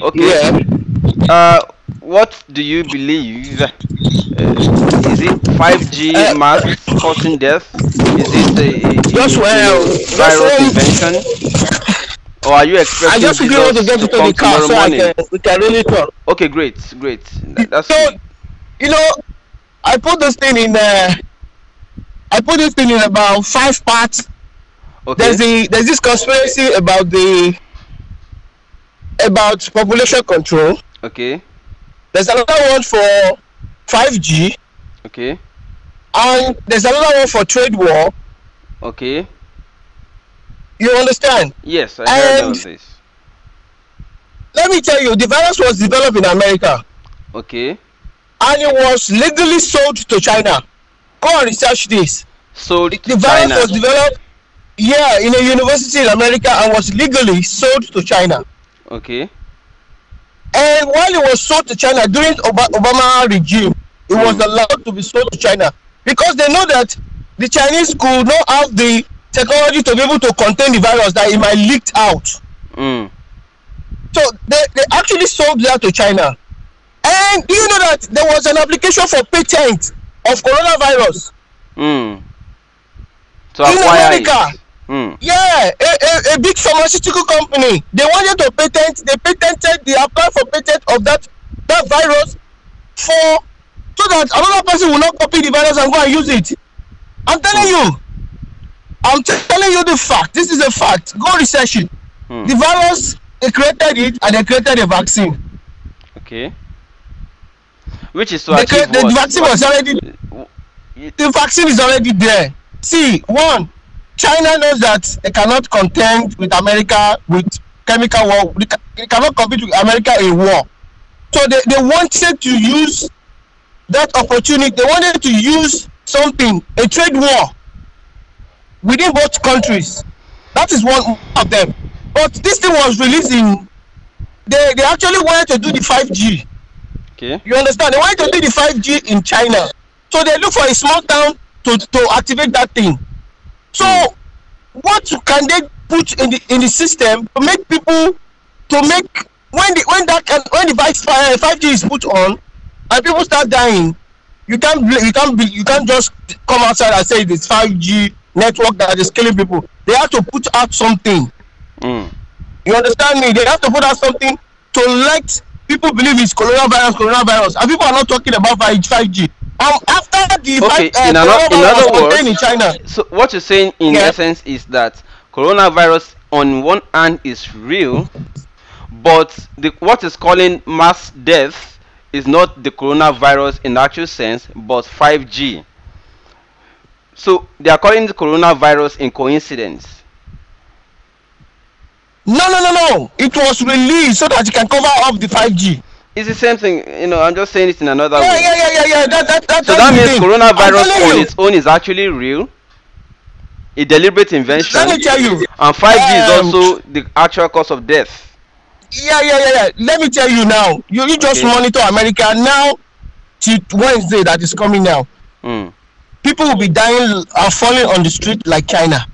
Okay. Yeah. What do you believe? Is it 5G mask causing death? Is it a virus invention? Or are you expecting? I just really want to get into the car so we can really talk. Okay, great. That's so, I put this thing in. I put this thing in about 5 parts. Okay. There's this conspiracy about population control. Okay. There's another one for 5G. Okay. And there's another one for trade war. Okay. You understand? Yes, I heard about this. Let me tell you, the virus was developed in America. Okay. And it was legally sold to China. Go and research this. Sold to China? The virus was developed, in a university in America and was legally sold to China. Okay. And while it was sold to China during Obama regime, it was allowed to be sold to China because they know that the Chinese could not have the technology to be able to contain the virus, that it might leak out. So they actually sold that to China. And do you know that there was an application for patent of coronavirus? To in acquire America. Yeah, a big pharmaceutical company. They wanted to patent. They patented. They applied for patent of that virus so that another person will not copy the virus and go and use it. I'm telling you. I'm telling you the fact. This is a fact. Go research it. The virus, they created it and they created a vaccine. Okay. Which is to achieve the vaccine was already. The vaccine is already there. See, one, China knows that they cannot contend with America with chemical war. They cannot compete with America in war. So they wanted to use that opportunity. They wanted to use something, a trade war within both countries. That is one of them. But this thing was released in. They actually wanted to do the 5G. Okay. You understand? They wanted to do the 5G in China. So they look for a small town to activate that thing. So what can they put in the system to make people when the 5G is put on and people start dying, you can't just come outside and say it's 5G network that is killing people. They have to put out something. You understand me? They have to put out something to let people believe it's coronavirus, and people are not talking about 5G. After the in other words, in China. So what you're saying in essence is that coronavirus on one hand is real, but what is calling mass death is not the coronavirus in the actual sense, but 5G. So they are calling the coronavirus in coincidence. No. It was released so that you can cover up the 5G. It's the same thing, I'm just saying it in another way. Yeah. So that means coronavirus on its own is actually real, a deliberate invention. Let me tell you. And 5G is also the actual cause of death. Yeah. Let me tell you now. You just monitor America now till Wednesday that is coming now. People will be dying and falling on the street like China.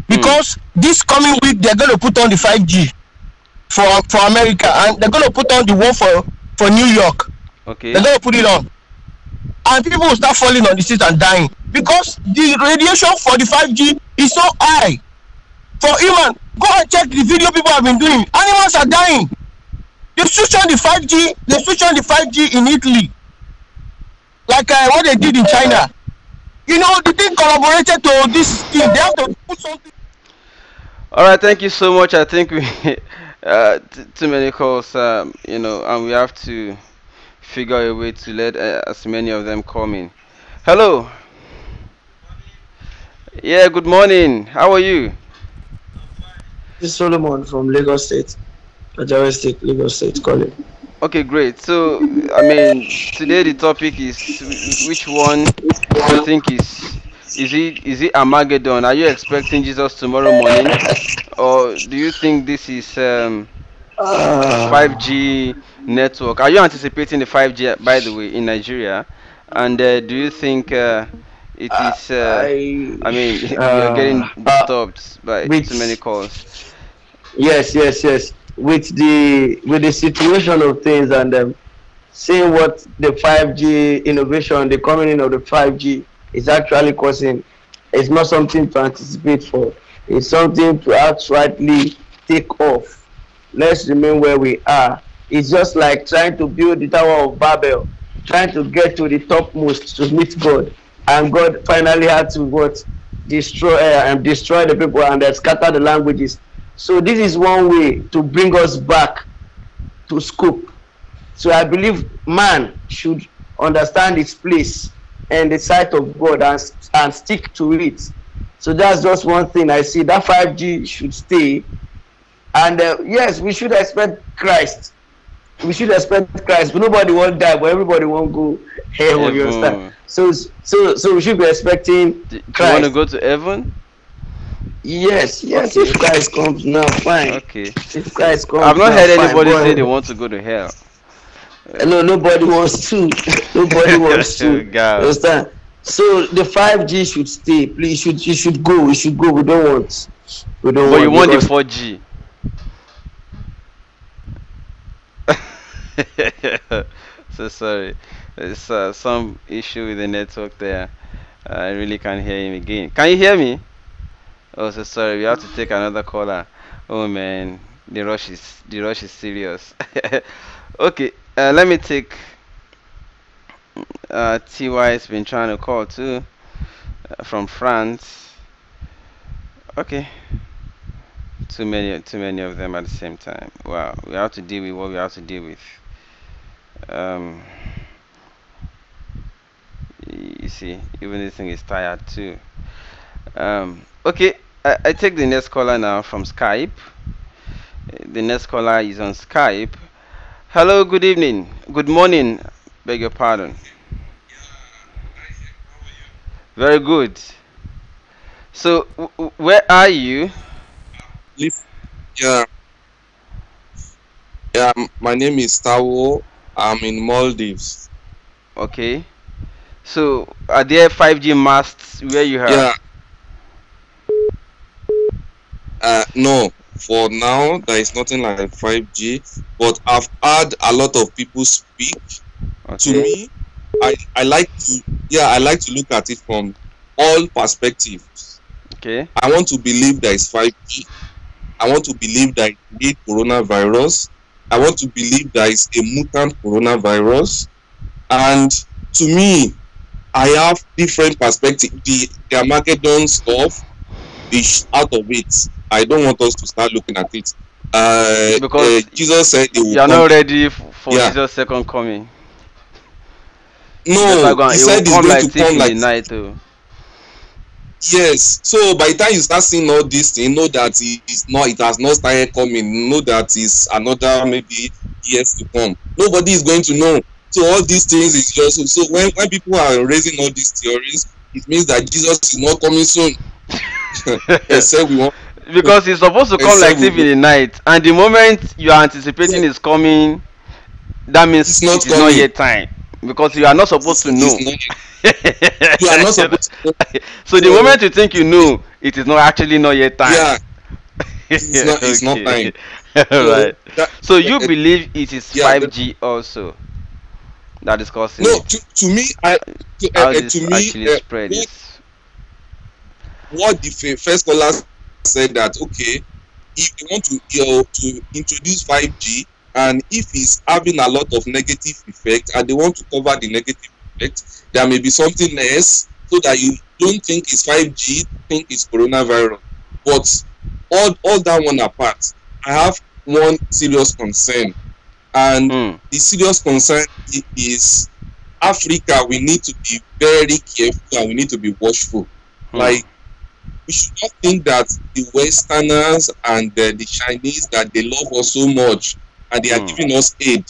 Because this coming week they're going to put on the 5G for America, and they're going to put on the one for New York. Okay. They're going to put it on. And people will start falling on the street and dying. Because the radiation for the 5G is so high. For human, go and check the video people have been doing. Animals are dying. They switch on the 5G. They switch on the 5G in Italy. Like what they did in China. The thing collaborated to this thing. They have to put something. All right, thank you so much. I think we too many calls, and we have to figure a way to let as many of them come in. Hello. Yeah, good morning. How are you? This is Solomon from Lagos State, Ajawa State, Lagos State calling. Okay, great. So, today the topic is which one do you think is it Armageddon? Are you expecting Jesus tomorrow morning, or do you think this is 5G network? Are you anticipating the 5G, by the way, in Nigeria? And do you think it is? You're getting disturbed by too many calls. Yes. With the situation of things and seeing what the 5G innovation, the coming in of the 5G is actually causing, it's not something to anticipate for. It's something to outrightly take off. Let's remain where we are. It's just like trying to build the Tower of Babel, trying to get to the topmost to meet God, and God finally had to destroy the people and scatter the languages. So this is one way to bring us back to scope. So I believe man should understand its place and the sight of God and stick to it. So that's just one thing I see. That 5G should stay. And yes, we should expect Christ. But nobody won't die, but everybody won't go heaven. You understand? So we should be expecting Christ. Do you want to go to heaven? Yes. Okay. If Christ comes now, fine. Okay. If Christ comes, I've not heard anybody say they want to go to hell. No, nobody wants to. Nobody wants to. Understand? So the 5G should stay. Please, it should go. It should go. We don't want. But you want the 4G. So sorry. There's some issue with the network there. I really can't hear him again. Can you hear me? Oh, so sorry. We have to take another caller. Oh man, the rush is serious. Okay, let me take. TY has been trying to call too, from France. Okay. Too many of them at the same time. Wow, we have to deal with what we have to deal with. You see, even this thing is tired too. Okay, I take the next caller now from Skype. The next caller is on Skype. Hello, good evening, good morning. Beg your pardon. Very good. So, where are you? Yeah, my name is Tawo. I'm in Maldives. Okay. So, are there 5G masts where you are? Yeah. No, for now there is nothing like 5G. But I've heard a lot of people speak. Okay. To me, I like to look at it from all perspectives. Okay. I want to believe there is 5G. I want to believe that it is coronavirus. I want to believe there is a mutant coronavirus. And to me, I have different perspectives. The Armageddon stuff is out of it. I don't want us to start looking at it. Because Jesus said you are not ready for Jesus' second coming. No, he said he's going to come like the night too. Yes, so by the time you start seeing all this thing, know that it has not started coming. Know that it's another maybe years to come. Nobody is going to know. So all these things is just so when people are raising all these theories, it means that Jesus is not coming soon. Except we want, because he's supposed to come like thief in the night, and the moment you are anticipating is coming, that means it's not yet time. Because you are not supposed to know. You are not supposed to know. So the moment you think you know, it is not actually not yet time. Yeah. It's not time. Right. So you believe it is 5G also that is causing no, it? To me, spread it. What the first caller said that okay, if you want to introduce 5G, and if it's having a lot of negative effect and they want to cover the negative effect, there may be something else so that you don't think it's 5G, think it's coronavirus. But all that one apart, I have one serious concern. And the serious concern is Africa. We need to be very careful and we need to be watchful. Like, we should not think that the Westerners and the Chinese, that they love us so much and they are giving us aid.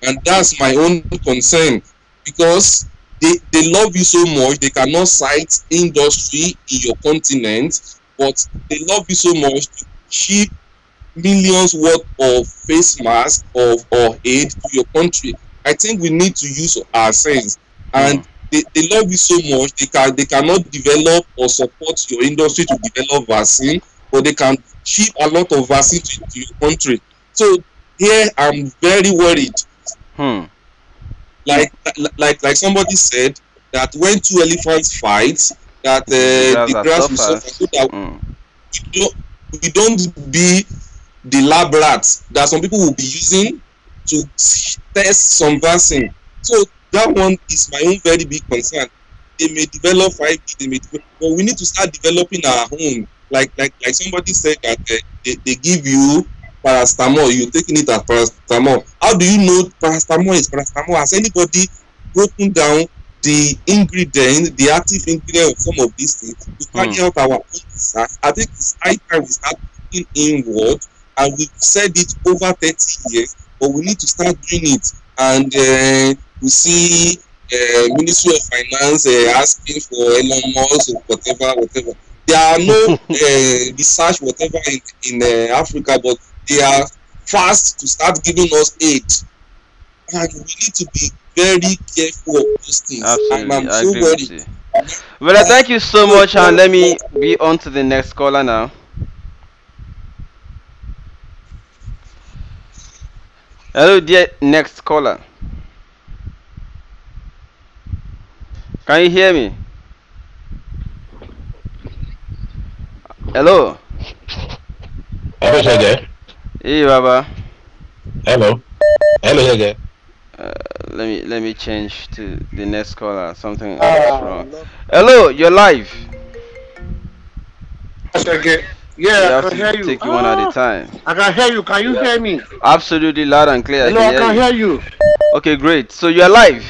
And that's my own concern, because they love you so much, they cannot cite industry in your continent, but they love you so much to ship millions worth of face masks or aid to your country. I think we need to use our sense. And they love you so much, they cannot develop or support your industry to develop vaccine, but they can ship a lot of vaccine to your country. So here I'm very worried. Like somebody said that when two elephants fight, that the grass will suffer. So that we don't be the lab rats that some people will be using to test some vaccine. So that one is my own very big concern. They may develop 5G, but we need to start developing our own. Like somebody said that they give you paracetamol, you're taking it as paracetamol. How do you know paracetamol is paracetamol? Has anybody broken down the ingredient, the active ingredient of some of these things to carry out our own research? I think it's high time we start putting inward, and we've said it over 30 years, but we need to start doing it. And we see Ministry of Finance asking for Elon Musk or whatever. There are no research whatever in Africa, but they are fast to start giving us aid. and we need to be very careful of those things. Absolutely, And I'm I so agree worried. with you. Well, thank you so much, and let me be on to the next caller now. Hello, dear next caller. Can you hear me? Hello. Hello, Jage. Hey, Baba. Hello. Hello, Jage. Let me change to the next caller. Something else wrong. Hello, you're live. Yeah, I can hear you. Take you one at a time. I can hear you. Can you hear me? Absolutely loud and clear. Hello, I can hear you. Okay, great. So you're live.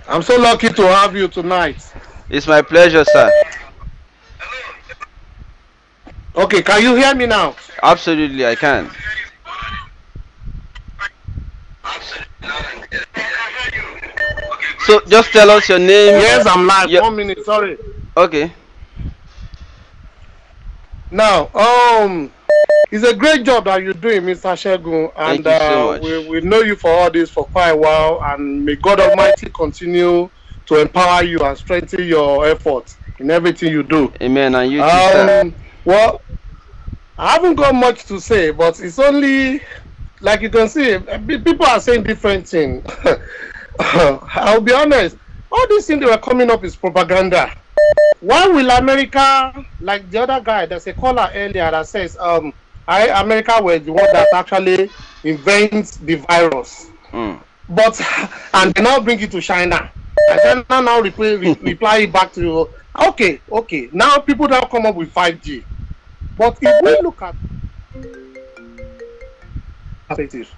I'm so lucky to have you tonight. It's my pleasure, sir. Okay, can you hear me now? Absolutely, I can. So just tell us your name. Yes, I'm live. 1 minute, sorry. Okay. Now, it's a great job that you're doing, Mr. Shegun, and Thank you so much. we know you for all this for quite a while, and may God Almighty continue to empower you and strengthen your efforts in everything you do. Amen. And you too, sir. Well, I haven't got much to say, but it's only, like you can see, people are saying different things. I'll be honest, all these things that were coming up is propaganda. Why will America, like the other guy, there's a caller earlier that says, America was the one that actually invents the virus. But, and they now bring it to China. And China now reply it back to, okay, now people now come up with 5G. But if we look at it,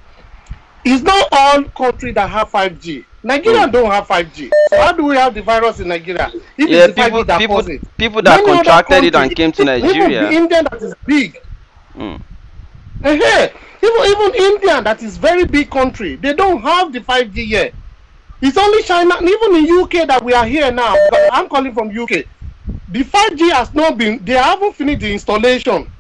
it's not all countries that have 5G. Nigeria don't have 5G. So how do we have the virus in Nigeria? If it's the 5G that causes it. People that contracted it and came to Nigeria. Even India that is big. Even India that is very big country, they don't have the 5G yet. It's only China, and even in UK that we are here now. I'm calling from UK. The 5G has not been, they haven't finished the installation.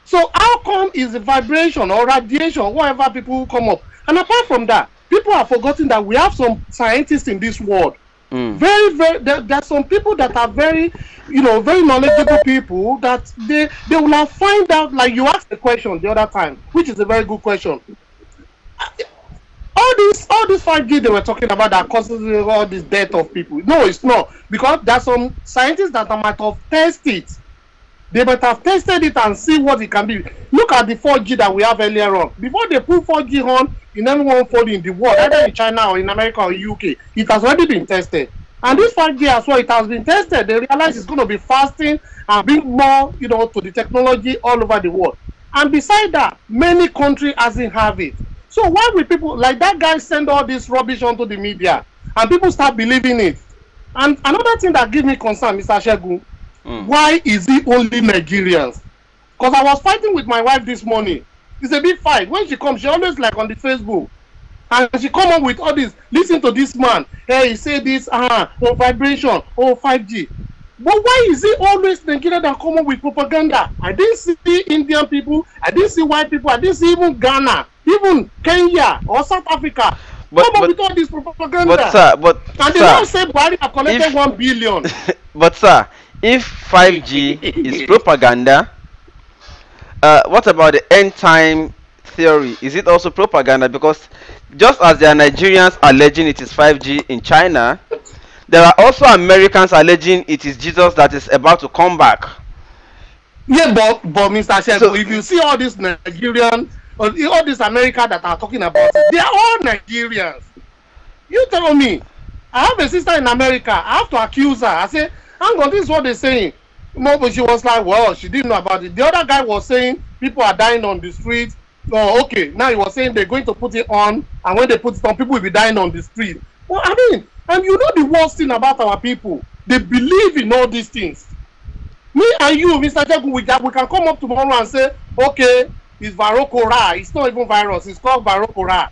So how come is the vibration or radiation, whatever people come up? And apart from that, people are forgetting that we have some scientists in this world. There's some people that are very, very knowledgeable people that they will have find out, like you asked the question the other time, which is a very good question. All this 5G they were talking about that causes all this death of people. No, it's not. Because there's some scientists that might have tested it. They might have tested it and see what it can be. Look at the 4G that we have earlier on. Before they put 4G on in any one phone in the world, either in China or in America or UK, it has already been tested. And this 5G as well, it has been tested. They realize it's going to be fasting and bring more, to the technology all over the world. And beside that, many countries hasn't have it. So why will people, like that guy, send all this rubbish onto the media and people start believing it? And another thing that gives me concern, Mr. Shegun, why is it only Nigerians? Because I was fighting with my wife this morning. It's a big fight. When she comes, she always like on the Facebook. And she come up with all this, listen to this man. Hey, he say this, vibration, 5G. But why is it always Nigeria that come up with propaganda? I didn't see Indian people, I didn't see white people, I didn't see even Ghana, even Kenya or South Africa. Come up with all this propaganda. And they now say Buhari have collected 1 billion. But sir, if 5G is propaganda, what about the end time theory? Is it also propaganda? Because just as there are Nigerians alleging it is 5G in China, there are also Americans alleging it is Jesus that is about to come back. Yeah, but Mr. Shegun, if you see all these Nigerians or all these Americans that are talking about it, they are all Nigerians. You tell me, I have a sister in America, I have to accuse her. I say, hang on, this is what they're saying. No, but she was like, well, she didn't know about it. The other guy was saying people are dying on the street. Oh, okay. Now he was saying they're going to put it on, and when they put it on, people will be dying on the street. Well, I mean, and you know the worst thing about our people, they believe in all these things. Me and you, Mr. Shegun, we can come up tomorrow and say, okay, it's Varocora. It's not even virus. It's called Varocora,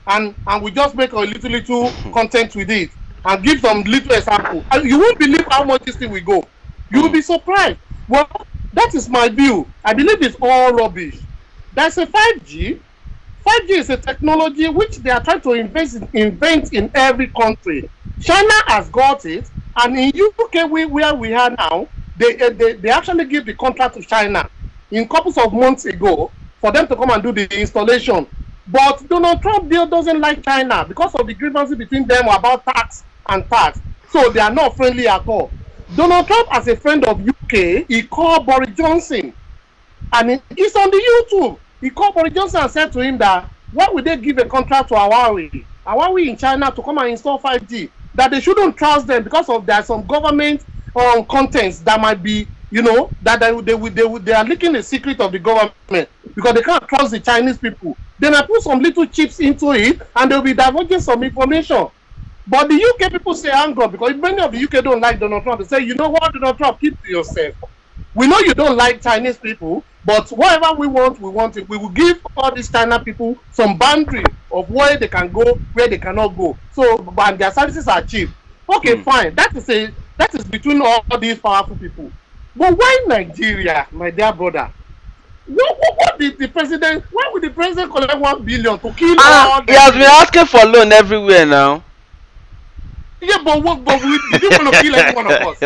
and we just make a little content with it and give some little example. And you won't believe how much this thing will go. You will be surprised. Well, that is my view. I believe it's all rubbish. There's a 5G. 5G is a technology which they are trying to invent in every country. China has got it, and in UK, where we are now, they actually give the contract to China in couples of months ago for them to come and do the installation. But Donald Trump doesn't like China because of the grievances between them about tax and tax. So they are not friendly at all. Donald Trump, as a friend of UK, he called Boris Johnson, and it's on the YouTube. He called Boris Johnson and said to him that why would they give a contract to Huawei in China to come and install 5G? That they shouldn't trust them because of there are some government contents that might be, that they are leaking the secret of the government because they can't trust the Chinese people. They might put some little chips into it and they'll be divulging some information. But the UK people say hang on, because many of the UK don't like Donald Trump. They say, you know what, Donald Trump, keep to yourself. We know you don't like Chinese people, but whatever we want it. We will give all these China people some boundary of where they can go, where they cannot go. So, and their services are cheap. Okay, fine. That is between all these powerful people. But why Nigeria, my dear brother? What did the president? Why would the president collect 1 billion to kill all? He has been asking for loan everywhere now. Yeah, but we didn't want to kill any one of us.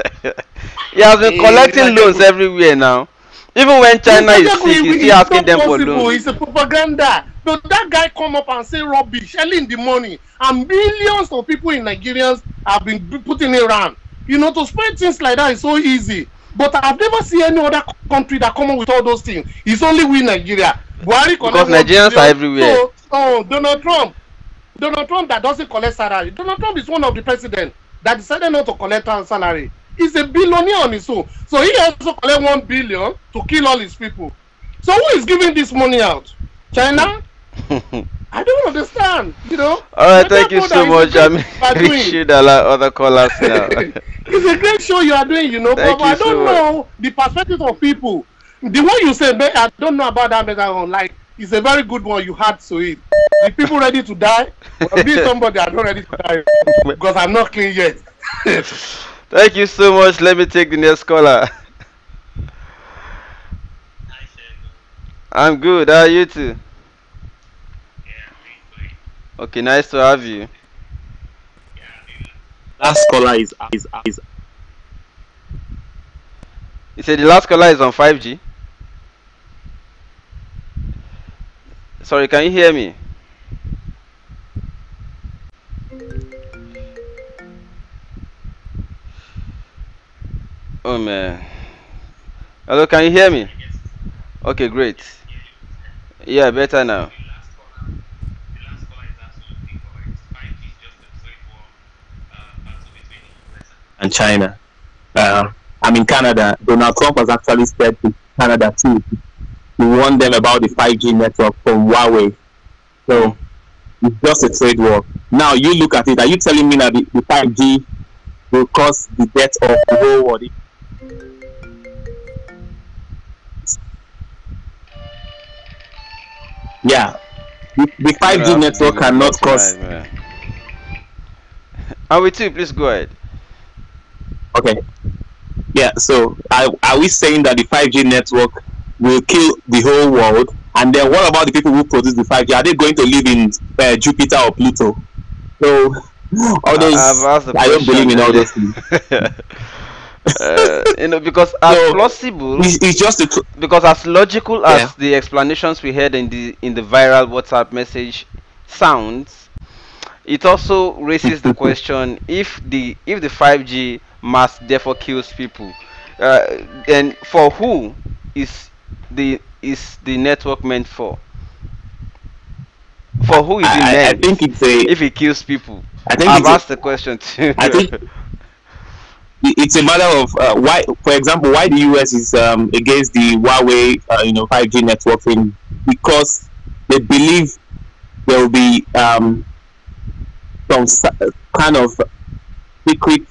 He has been collecting loans everywhere now. Even when China is sick, he's still asking them for loans. It's a propaganda. So that guy come up and say rubbish early in the morning, and millions of people in Nigerians have been putting it around. To spread things like that is so easy. But I've never seen any other country that come up with all those things. It's only we Nigeria. Because Nigerians are everywhere. So, Donald Trump that doesn't collect salary. Donald Trump is one of the presidents that decided not to collect salary. He's a billionaire on his own. So he also collect 1 billion to kill all his people. So who is giving this money out? China? I don't understand, All right, thank you so much. I'm appreciate a lot of other callers now. It's a great show you are doing, but I don't know the perspective of people. The one you say, I don't know about that better one. Like, it's a very good one you had to it. The people ready to die? Or be somebody I'm not ready to die because I'm not clean yet. Thank you so much. Let me take the next caller. I'm good. How are you too? Okay, nice to have you. Last caller is. You said the last caller is on 5G? Sorry, can you hear me? Oh man. Hello, can you hear me? Okay, great. Yeah, better now. And China. I'm in Canada. Donald Trump has actually said to Canada too. He warned them about the 5G network from Huawei. So it's just a trade war. Now you look at it. Are you telling me that the 5G will cause the death of the whole world? Yeah. The 5G network cannot cause. Are we too? Please go ahead. Okay. Yeah, so are we saying that the 5G network will kill the whole world? And then what about the people who produce the 5G? Are they going to live in Jupiter or Pluto? So all those, I don't believe in all those things. Because as plausible, it's just because as logical as the explanations we heard in the viral WhatsApp message sounds, it also raises the question: if the 5G must therefore kills people, then for who is the network meant for? For who is it meant? I think it's if it kills people. I've asked the question too. I think it's a matter of why, for example, why the US is against the Huawei 5G network thing, because they believe there will be some kind of secret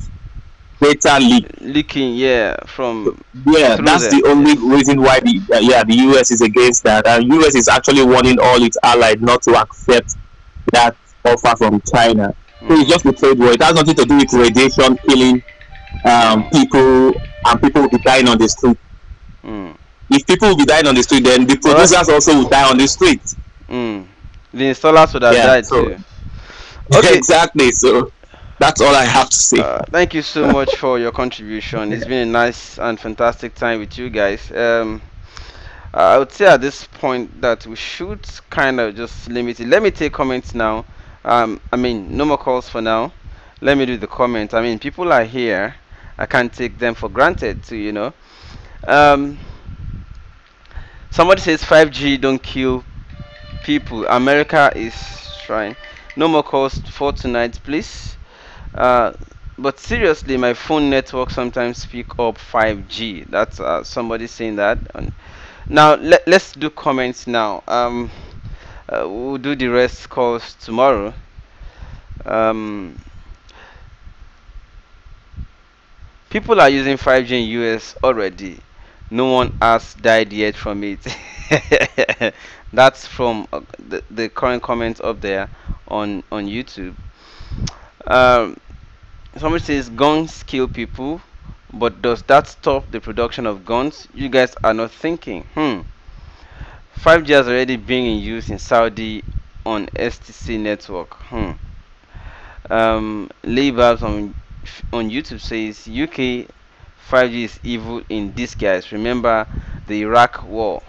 data leaking, from that's the only reason why the US is against that, and US is actually warning all its allies not to accept that offer from China. So it's just a trade war. It has nothing to do with radiation killing people, and people will be dying on the street. If people will be dying on the street, then the producers also will die on the street. The installers would have died too. Okay. Exactly. So that's all I have to say. Thank you so much for your contribution. It's been a nice and fantastic time with you guys. I would say at this point that we should kind of just limit it. Let me take comments now. I mean, no more calls for now. Let me do the comments. I mean, people are here. I can't take them for granted too, you know. Somebody says 5G don't kill people. America is trying. No more calls for tonight, please. But seriously, my phone network sometimes pick up 5G. That's somebody saying that. Now let's do comments now. We'll do the rest calls tomorrow. People are using 5G in US already. No one has died yet from it. That's from the current comments up there on YouTube. Somebody says guns kill people, but does that stop the production of guns? You guys are not thinking. 5G has already been in use in Saudi on STC network. Labels on YouTube says UK 5G is evil in disguise. Remember the Iraq war.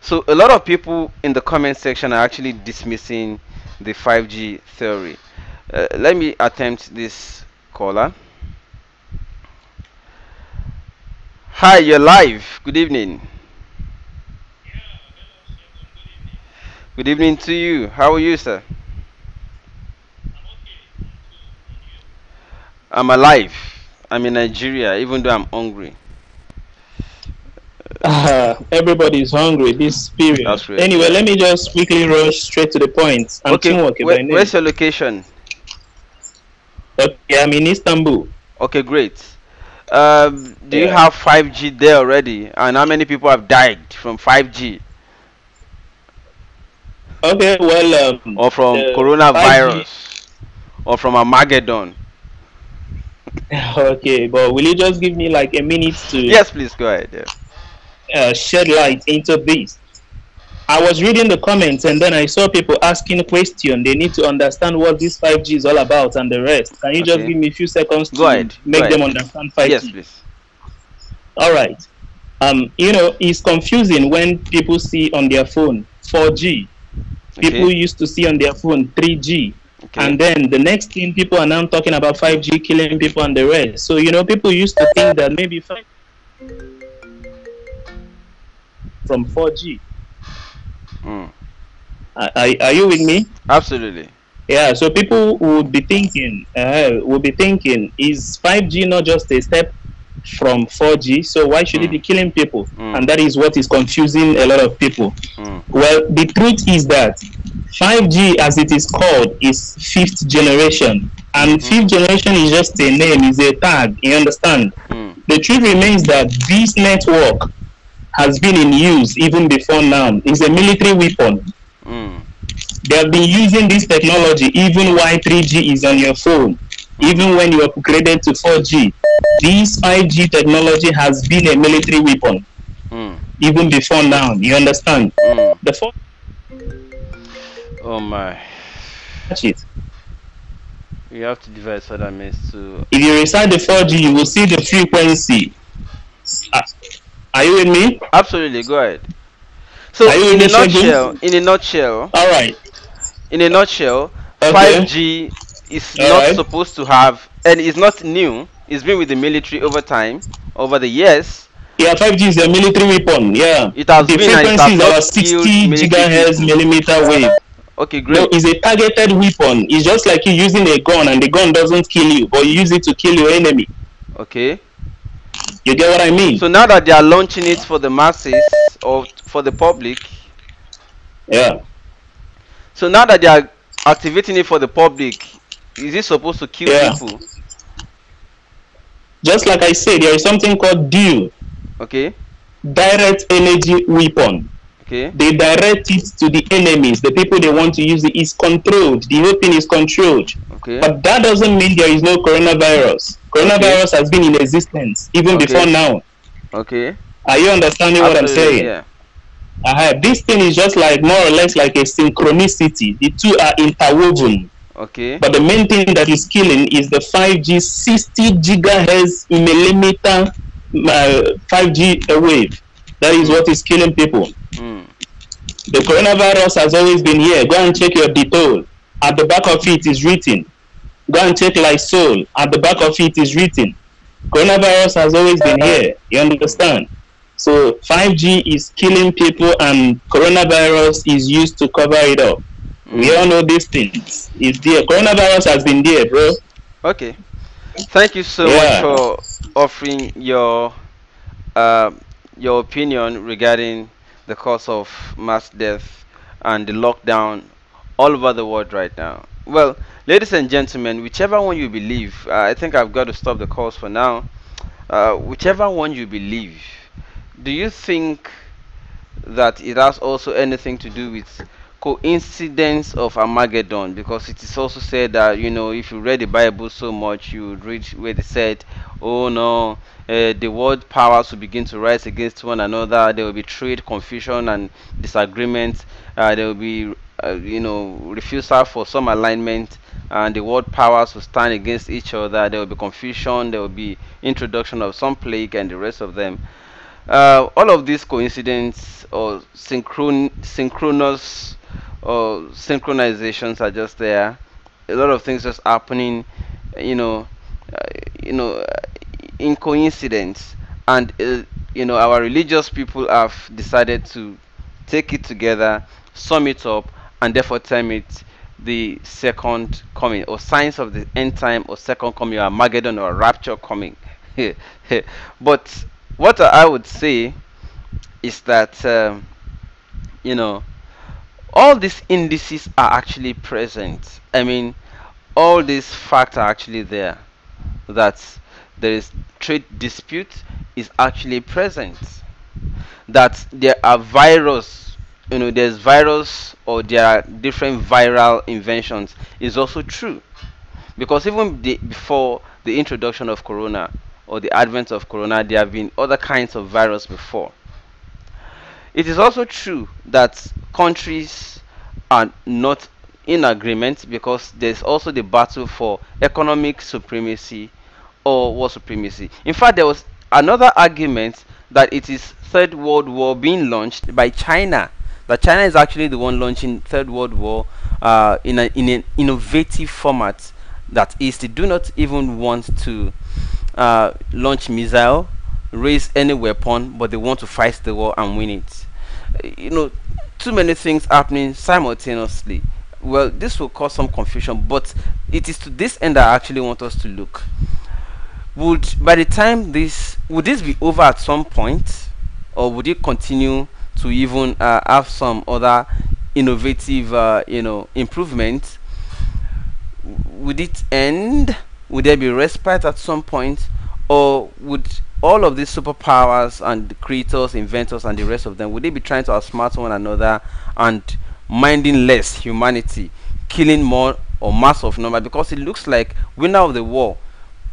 So a lot of people in the comment section are actually dismissing the 5G theory. Let me attempt this caller. Hi, you're live. Good evening. Good evening to you. How are you, sir? I'm alive. I'm in Nigeria, even though I'm hungry. Everybody's hungry this period. That's right. Anyway, let me just quickly rush straight to the point. Okay, where's your location? Okay, I'm in Istanbul. Okay, great. Do you have 5G there already? And how many people have died from 5G? Okay, well, or from coronavirus, 5G. Or from Armageddon. Okay, but will you just give me like a minute to? Yes, please go ahead. Shed light into this. I was reading the comments and then I saw people asking questions. They need to understand what this 5G is all about and the rest. Can you just give me a few seconds to make them understand 5G? Yes, please. All right. You know, it's confusing when people see on their phone 4G. People used to see on their phone 3G. And then the next thing, people are now talking about 5G killing people and the rest. So, you know, people used to think that maybe 5G from 4G. Are you with me? Absolutely. Yeah, so people would be thinking, is 5G not just a step from 4G? So why should it be killing people? And that is what is confusing a lot of people. Well, the truth is that 5G, as it is called, is 5th generation. And 5th generation is just a name, is a tag, you understand? The truth remains that this network has been in use even before now. It's a military weapon. They have been using this technology even while 3G is on your phone. Even when you are upgraded to 4G, this 5G technology has been a military weapon. Even before now, you understand? Oh my. That's it. You have to divide so that means to. If you recite the 4G, you will see the frequency. Are you with me? Absolutely, go ahead. So in a nutshell, all right. In a nutshell, 5G is not supposed to have, and it's not new. It's been with the military over time, over the years. Yeah, 5G is a military weapon. Yeah, it has the been. Frequency is about 60 gigahertz millimeter wave. Okay, great. No, it's a targeted weapon. It's just like you using a gun, and the gun doesn't kill you, but you use it to kill your enemy. Okay. You get what I mean? So now that they are launching it for the masses or for the public. Yeah. So now that they are activating it for the public, is it supposed to kill people? Just like I said, there is something called DEW. Okay. Direct energy weapon. Okay. They direct it to the enemies, the people they want to use it. Is controlled. The whole thing is controlled. Okay. But that doesn't mean there is no coronavirus. Coronavirus has been in existence even before now. Okay. Are you understanding what I'm saying? Yeah. This thing is just like more or less like a synchronicity. The two are interwoven. Okay. But the main thing that is killing is the 5G 60 gigahertz millimeter 5G wave. That is what is killing people. The coronavirus has always been here. Go and check your Dettol. At the back of it is written. Go and check Lysol. At the back of it is written. Coronavirus has always been here. You understand? So 5G is killing people and coronavirus is used to cover it up. We all know these things. It's there. Coronavirus has been there, bro. Okay. Thank you so much for offering your opinion regarding the cause of mass death and the lockdown all over the world right now. Well, ladies and gentlemen, whichever one you believe, I think I've got to stop the calls for now. Whichever one you believe, do you think that it has also anything to do with coincidence of Armageddon? Because it is also said that, you know, if you read the Bible so much, you would read where they said, oh no, the world powers will begin to rise against one another. There will be trade confusion and disagreement. There will be you know, refusal for some alignment, and the world powers will stand against each other. There will be confusion. There will be introduction of some plague and the rest of them. All of these coincidence or synchronous or synchronizations are just there. A lot of things just happening, you know, in coincidence, and you know, our religious people have decided to take it together, sum it up, and therefore term it the second coming, or signs of the end time, or second coming, or Armageddon, or rapture coming. But what I would say is that you know, all these indices are actually present. I mean, all these facts are actually there. That there is trade dispute is actually present. That there are virus, you know, there's virus, or there are different viral inventions is also true. Because even before the introduction of corona or the advent of corona, there have been other kinds of virus before. It is also true that countries are not in agreement, because there's also the battle for economic supremacy or war supremacy. In fact, there was another argument that it is Third World War being launched by China. That China is actually the one launching Third World War in an innovative format. That is, they do not even want to launch missile, raise any weapon, but they want to fight the war and win it. You know, too many things happening simultaneously. Well, this will cause some confusion, but it is to this end I actually want us to look. By the time would this be over at some point, or would it continue to even have some other innovative you know, improvements? Would it end? Would there be respite at some point, or would all of these superpowers and the creators, inventors, and the rest of them, would they be trying to outsmart one another and minding less humanity, killing more or mass of number? Because it looks like winner of the war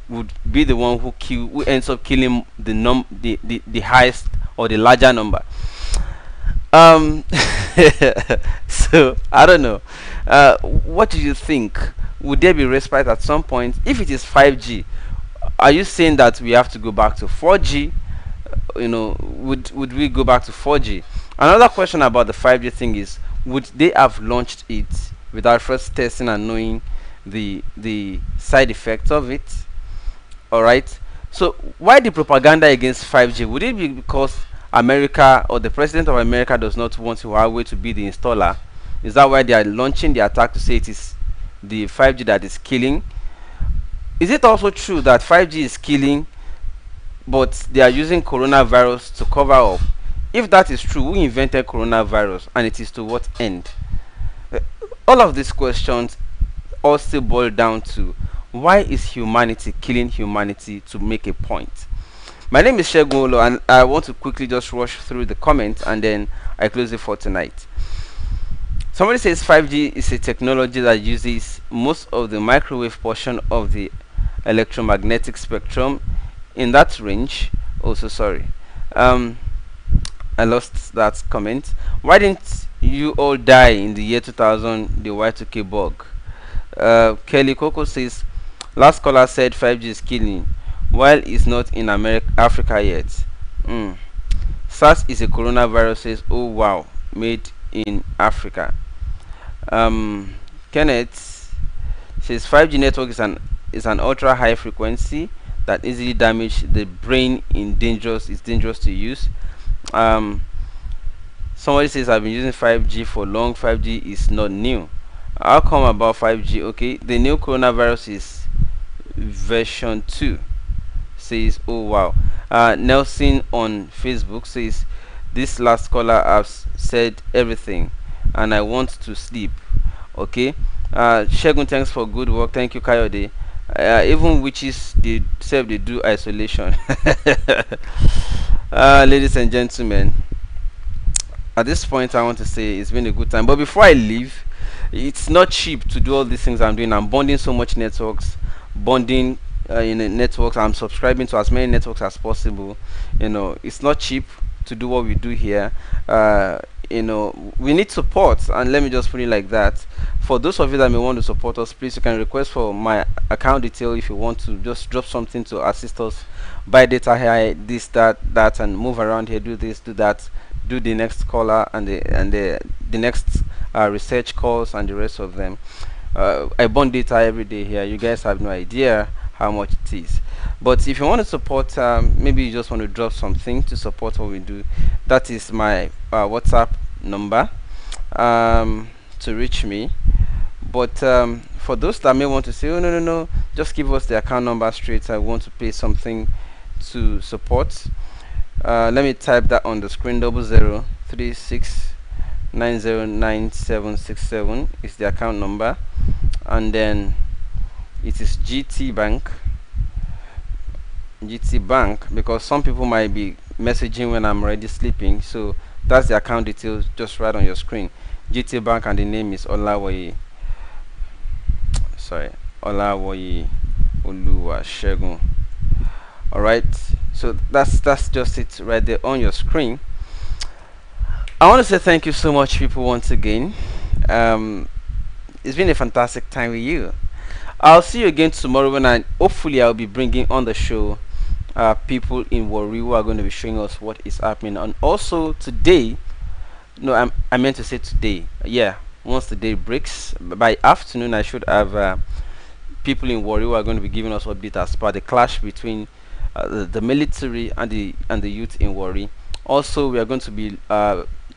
would be the one who ends up killing the highest or the larger number. So I don't know. What do you think? Would there be respite at some point? If it is 5G, are you saying that we have to go back to 4G? You know, would we go back to 4G? Another question about the 5G thing is, would they have launched it without first testing and knowing the side effects of it? All right. So why the propaganda against 5G? Would it be because America, or the president of America, does not want Huawei to be the installer? Is that why they are launching the attack, to say it is the 5G that is killing? Is it also true that 5G is killing, but they are using coronavirus to cover up? If that is true, who invented coronavirus, and it is to what end? All of these questions all still boil down to, why is humanity killing humanity to make a point? My name is Segun Olo, and I want to quickly just rush through the comments and then I close it for tonight. Somebody says 5G is a technology that uses most of the microwave portion of the electromagnetic spectrum in that range. Also, sorry. I lost that comment. Why didn't you all die in the year 2000, the Y2K bug? Kelly Coco says, last caller said 5G is killing, while it's not in Africa yet. SARS is a coronavirus, says, oh wow, made in Africa. Kenneth says 5G network is an ultra high frequency that easily damage the brain it's dangerous to use. Somebody says I've been using 5G for long. 5G is not new. How come about 5G? Okay, the new coronavirus is version 2, says, oh wow. Nelson on Facebook says, this last caller has said everything and I want to sleep. Okay, Shegun, thanks for good work. Thank you, Kayode. Even witches, they do isolation. Ladies and gentlemen, at this point I want to say it's been a good time, but before I leave, it's not cheap to do all these things I'm doing. I'm bonding so much networks, in networks. I'm subscribing to as many networks as possible. It's not cheap to do what we do here. We need support, and let me just put it like that. For those of you that may want to support us, please, you can request for my account detail if you want to just drop something to assist us, buy data here, this, that, and move around here, do this, do that, do the next caller and the next research calls and the rest of them. I bond data every day here. You guys have no idea how much it is. But if you want to support, maybe you just want to drop something to support what we do, that is my WhatsApp number to reach me. But for those that may want to say, oh no, just give us the account number straight, I want to pay something to support, let me type that on the screen. 0036909767 is the account number, and then it is GT Bank, because some people might be messaging when I'm already sleeping, so that's the account details just right on your screen. GT Bank, and the name is Olawoye Oluwasegun. Alright, so that's just it right there on your screen. I want to say thank you so much, people, once again. It's been a fantastic time with you. I'll see you again tomorrow when hopefully I'll be bringing on the show people in Warri who are going to be showing us what is happening. And also today, no, I meant to say today, yeah, once the day breaks, by afternoon I should have people in Warri who are going to be giving us update as per the clash between the military and the youth in Warri. Also, we are going to be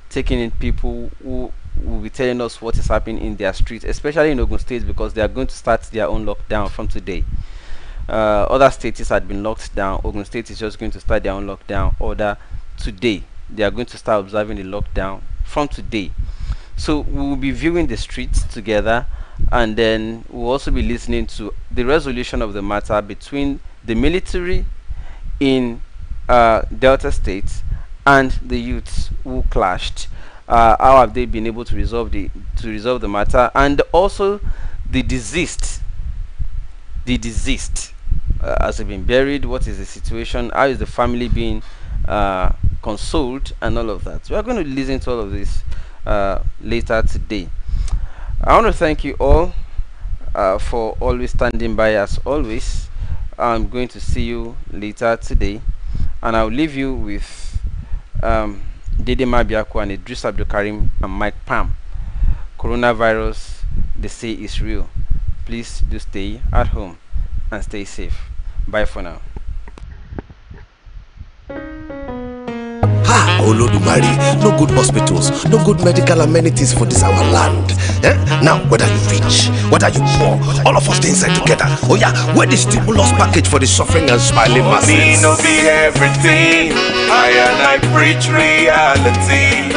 taking in people who will be telling us what is happening in their streets, especially in Ogun State, because they are going to start their own lockdown from today. Other states had been locked down. Ogun State is just going to start their own lockdown order today. They are going to start observing the lockdown from today. So we will be viewing the streets together, and then we'll also be listening to the resolution of the matter between the military in Delta State and the youths who clashed. How have they been able to resolve the matter, and also the deceased has it been buried? What is the situation? How is the family being consoled, and all of that? We are going to listen to all of this later today. I want to thank you all for always standing by as always. I'm going to see you later today, and I'll leave you with Dede Mabiaku and Idris Abdul Karim and Mike Pam. Coronavirus, they say, is real. Please do stay at home and stay safe. Bye for now. Olodumare, no good hospitals, no good medical amenities for this our land. Now, whether you rich, whether you poor, all of us stay inside together. Oh yeah, where the stimulus package for the suffering and smiling masses? Me no be everything, I preach reality.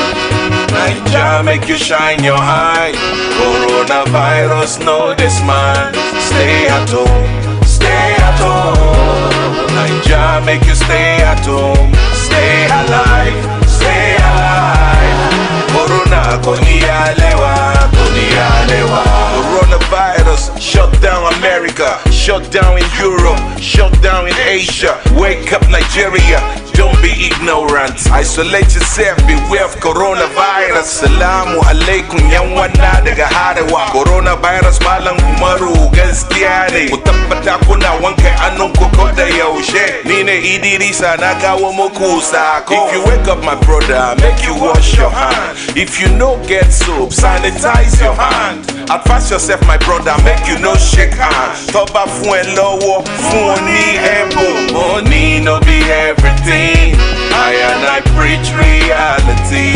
Naija make you shine your eye. Coronavirus, know this man. Stay at home, stay at home. Naija make you stay at home. Stay alive, stay alive. Corona konialewa, konialewa. Coronavirus shut down America, shut down in Europe. shut down in Asia. Wake up Nigeria, don't be ignorant. Isolate yourself, beware of coronavirus. Salamu alaikum yan wana daga Harewa. Coronavirus malam Umaru gaskiya ne. Ku tabbata kuna wanke hannunku ko da yaushe. Ni ne Idrisa na kawo muku sako. If you wake up my brother, make you wash your hand. If you no get soap, sanitize your hand. Advance yourself my brother, make you no shake hand. Toba fun lowo, fun ni ebo. Money no be everything. I and I preach reality.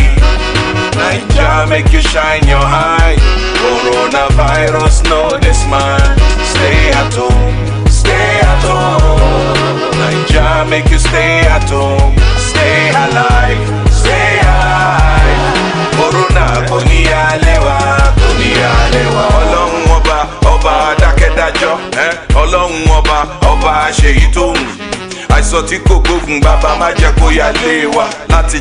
Naija make you shine your eye. Coronavirus know this man. Stay at home, stay at home. Naija make you stay at home. Stay alive, stay alive. Corona koni alewa, koni alewa. Ọlọ́run ọba, ọba dákẹ́dájọ́, Ọlọ́run ọba, ọba ṣèyí tó wù. Àìsàn tí kò gbógun bàbá má jẹ́ kó yá lé wa láti.